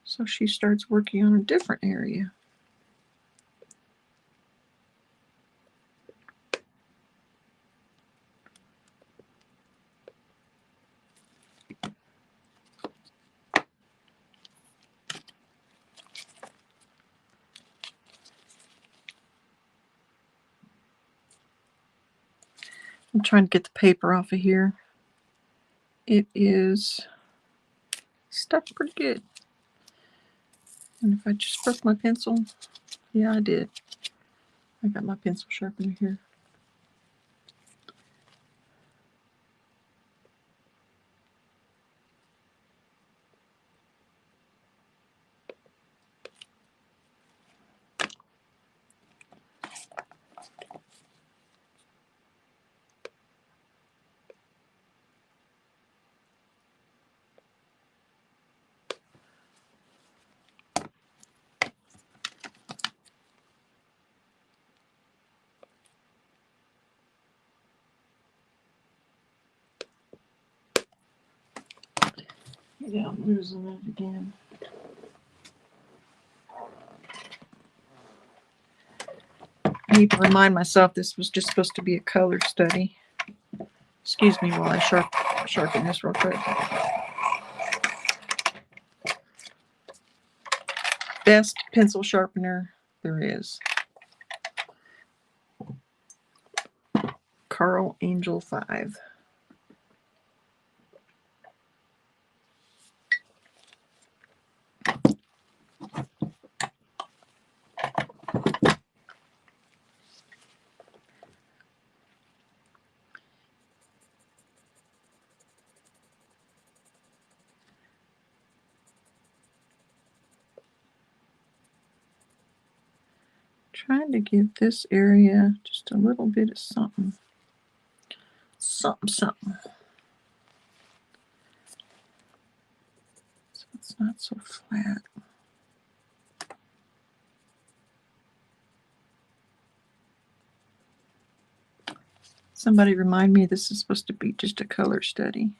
A: So she starts working on a different area. I'm trying to get the paper off of here. It is stuck pretty good. And if I just broke my pencil, yeah, I did. I got my pencil sharpener here. Yeah, I'm losing it again. I need to remind myself this was just supposed to be a color study. Excuse me while I sharpen this real quick. Best pencil sharpener there is. Carl Angel 5. Trying to give this area just a little bit of something. Something. So it's not so flat. Somebody remind me this is supposed to be just a color study.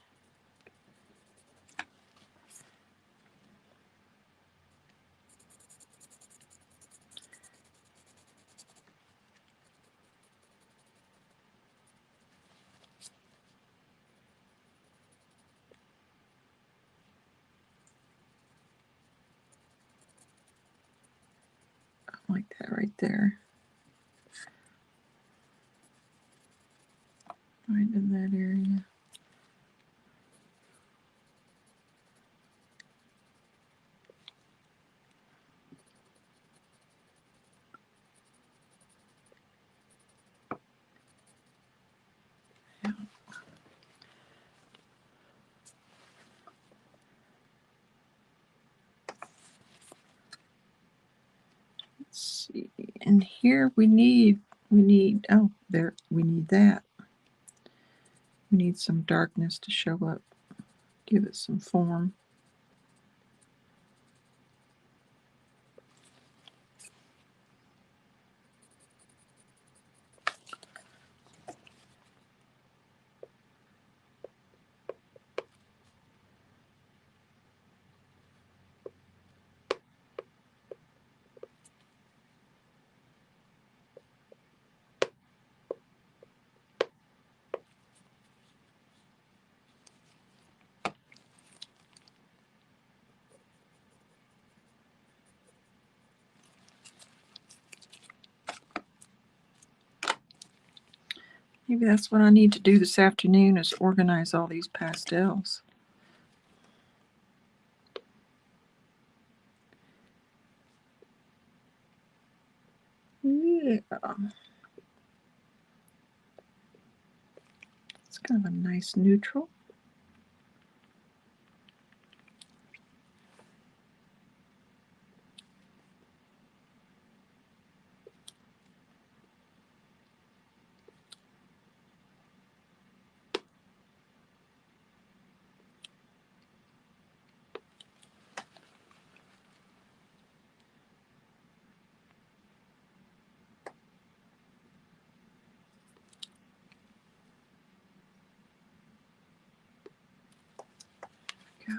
A: Like that right there. Right in that area. Yeah. Let's see. And here we need oh there we need that. We need some darkness to show up. Give it some form. Maybe that's what I need to do this afternoon is organize all these pastels. Yeah. It's kind of a nice neutral. Go.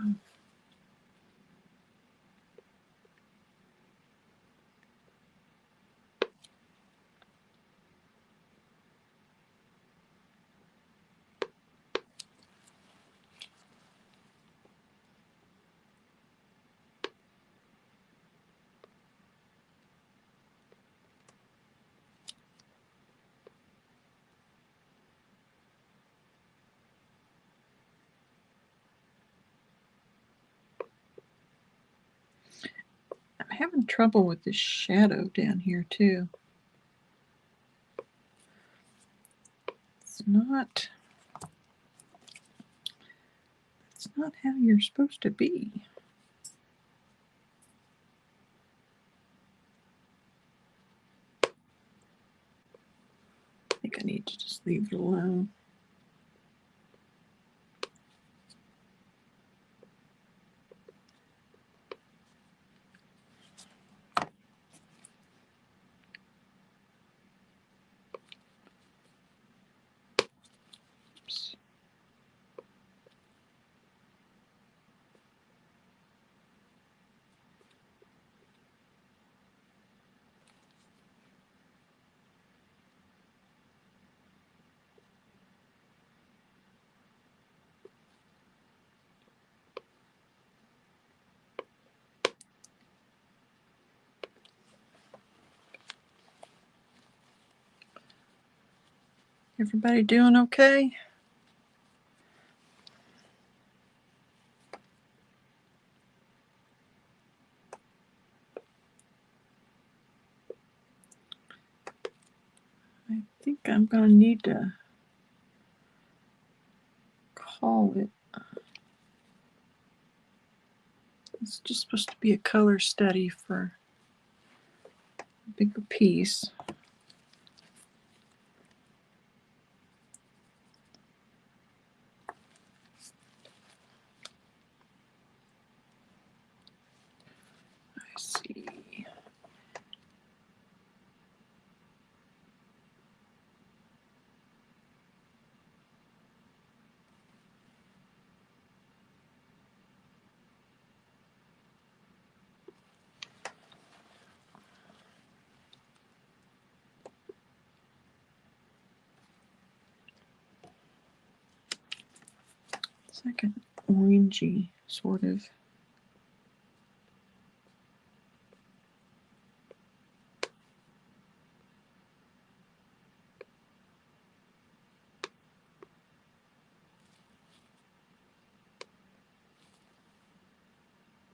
A: I'm having trouble with this shadow down here too. It's not how you're supposed to be. I think I need to just leave it alone. Oops. Everybody doing okay? I think I'm going to need to call it. It's just supposed to be a color study for a bigger piece. I see. It's like an orangey sort of.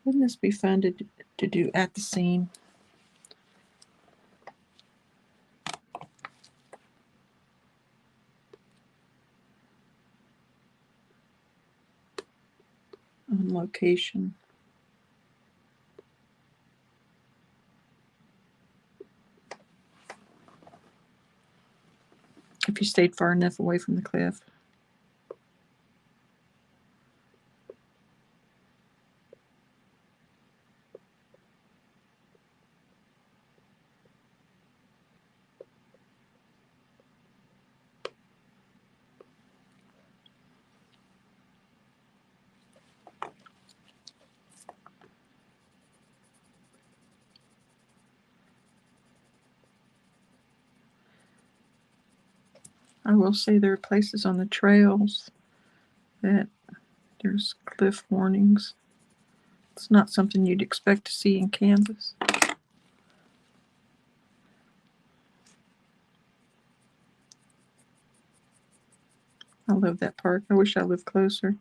A: Wouldn't this be fun to do at the seam? On location. If you stayed far enough away from the cliff. I will say there are places on the trails that there's cliff warnings. It's not something you'd expect to see in Kansas. I love that park. I wish I lived closer.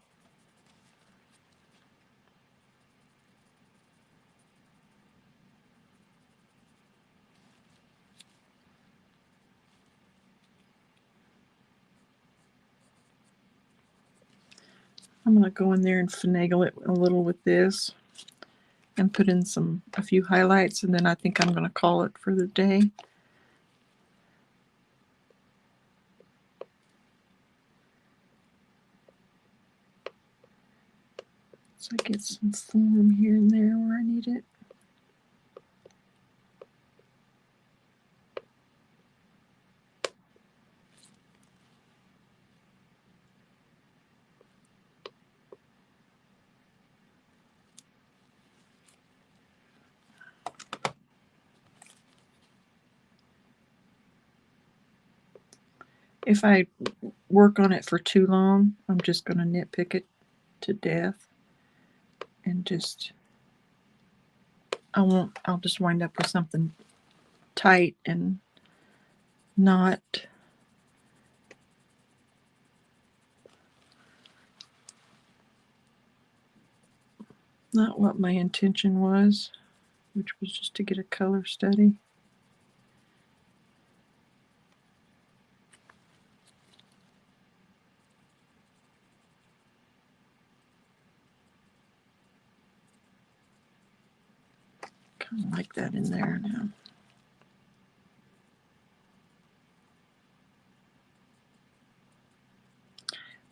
A: I'm going to go in there and finagle it a little with this and put in a few highlights, and then I think I'm going to call it for the day. So I get some form here and there where I need it. If I work on it for too long, I'm just going to nitpick it to death and I'll just wind up with something tight and not what my intention was, which was just to get a color study. Kind of like that in there now.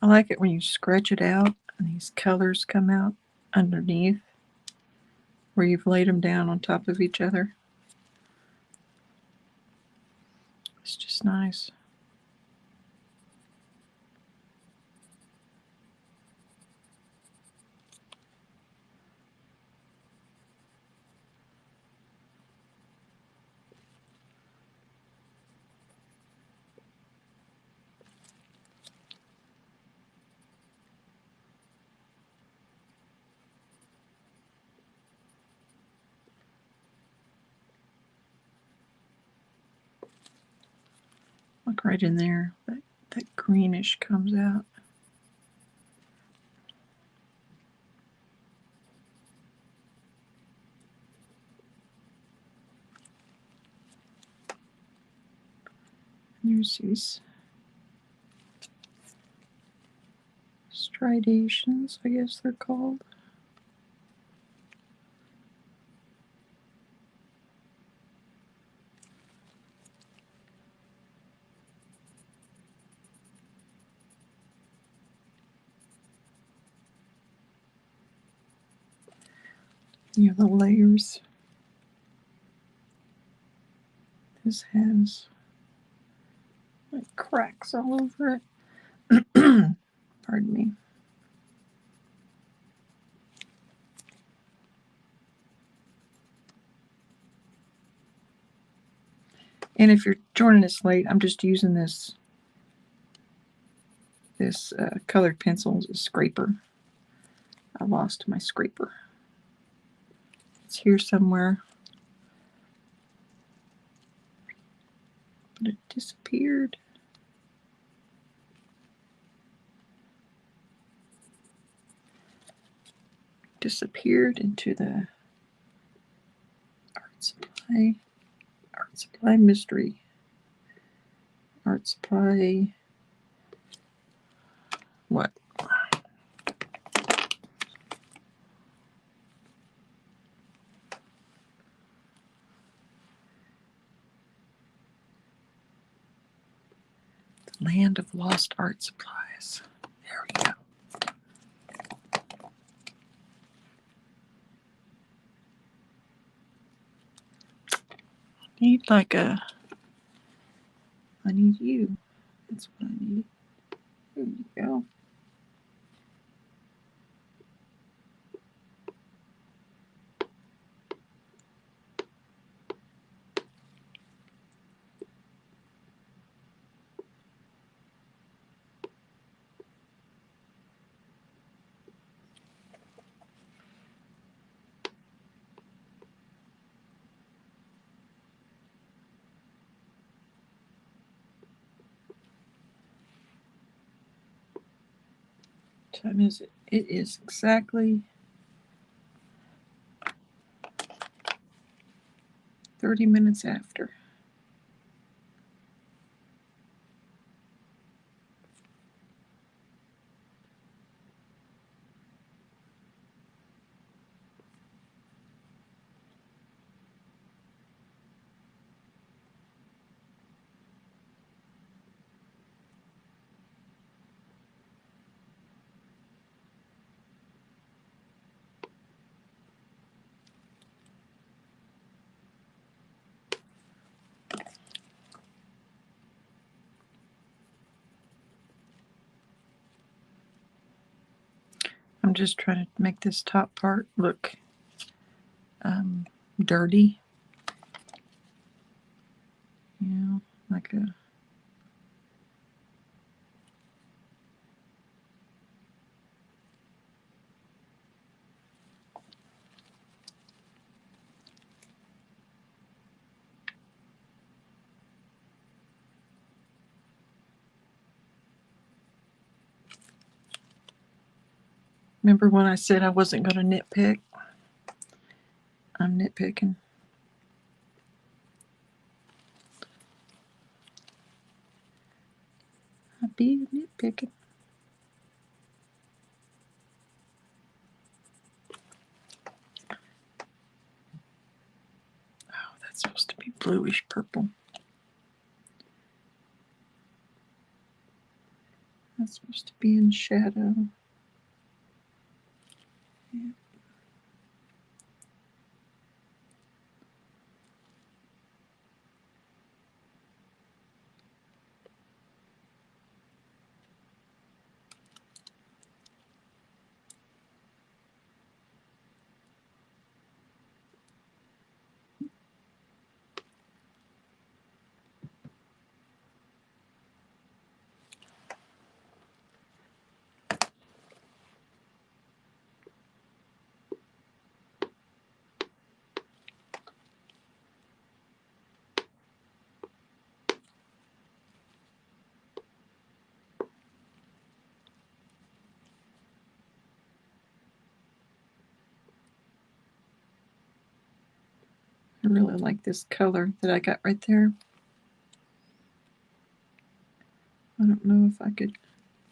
A: I like it when you scratch it out and these colors come out underneath where you've laid them down on top of each other. It's just nice. Look right in there. That that greenish comes out. There's these striations, I guess they're called. Yeah, the layers. This has like cracks all over it. Pardon me. And if you're joining us late, I'm just using this colored pencil as a scraper. I lost my scraper. It's here somewhere, but it disappeared. Disappeared into the art supply mystery. Art supply, what? The land of lost art supplies. There we go. I need you. That's what I need. There you go. What time is it? It is exactly 30 minutes after. I'm just trying to make this top part look dirty. You know, like a remember when I said I wasn't going to nitpick? I'm nitpicking. I be nitpicking. Oh, that's supposed to be bluish purple. That's supposed to be in shadow. Yeah. I really like this color that I got right there. I don't know if I could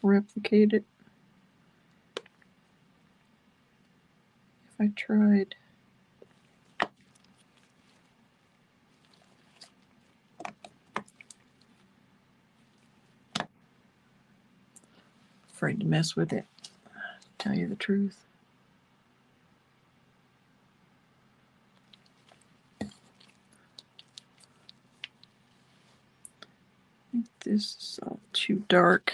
A: replicate it if I tried. Afraid to mess with it, to tell you the truth. I think this is all too dark.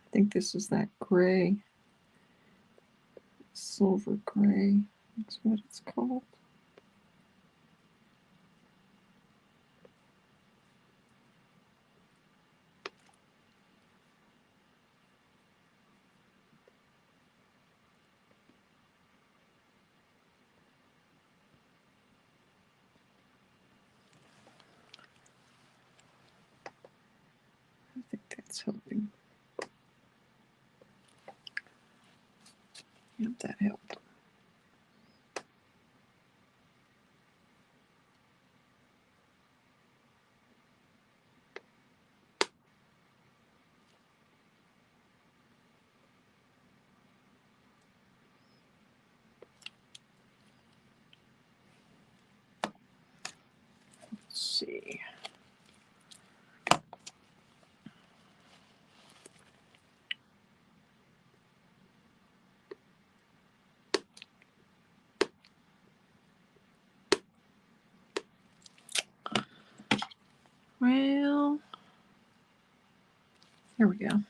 A: I think this is that gray, silver gray. That's what it's called. I think that's helping. Yep, that helped. Let's see. Well, here we go.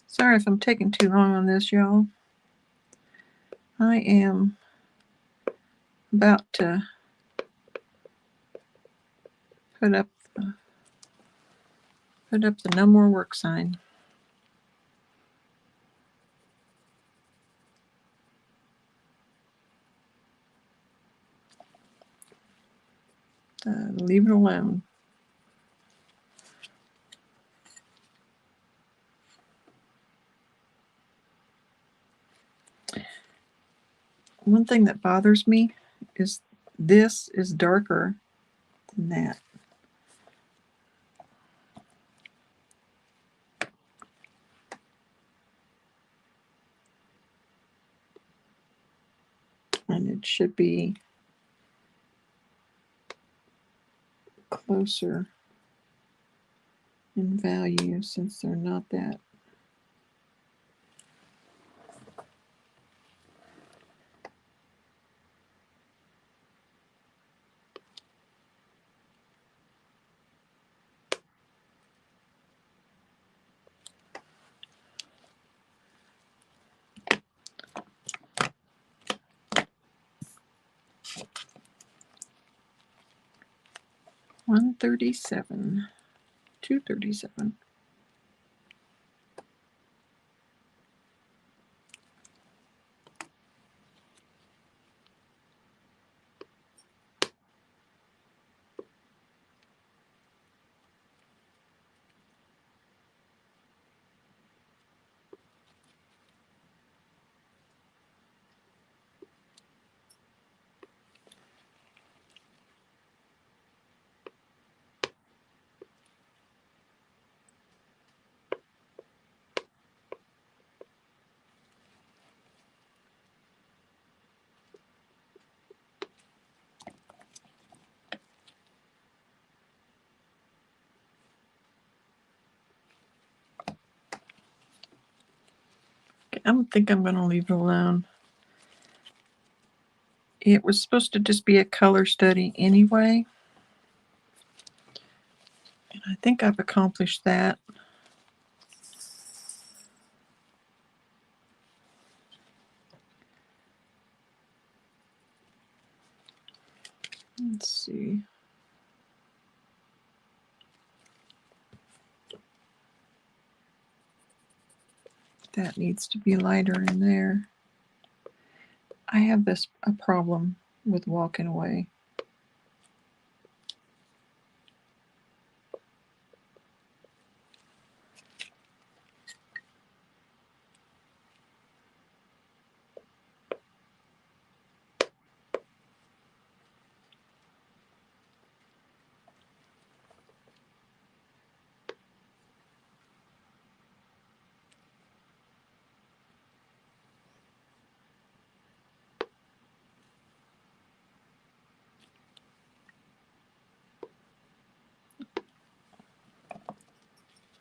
A: Sorry if I'm taking too long on this, y'all. I am about to put up the no more work sign. Leave it alone. One thing that bothers me is this is darker than that. And it should be closer in value since they're not that. $137, $237. I don't think I'm going to leave it alone. It was supposed to just be a color study anyway. And I think I've accomplished that. Let's see. That needs to be lighter in there. I have a problem with walking away.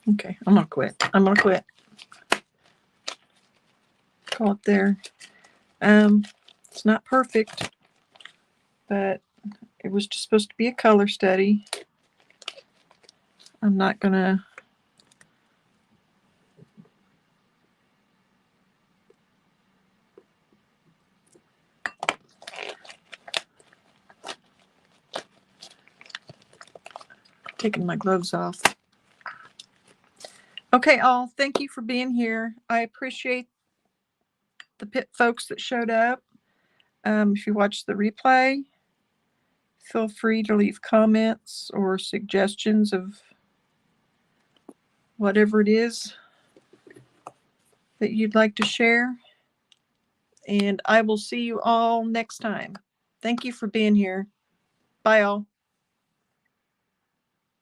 A: Okay, I'm gonna quit. Call it there. It's not perfect, but it was just supposed to be a color study. I'm not gonna taking my gloves off. Okay, all, thank you for being here. I appreciate the pit folks that showed up. If you watch the replay, feel free to leave comments or suggestions of whatever it is that you'd like to share. And I will see you all next time. Thank you for being here. Bye, all.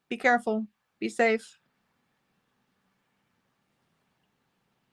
A: Be careful. Be safe.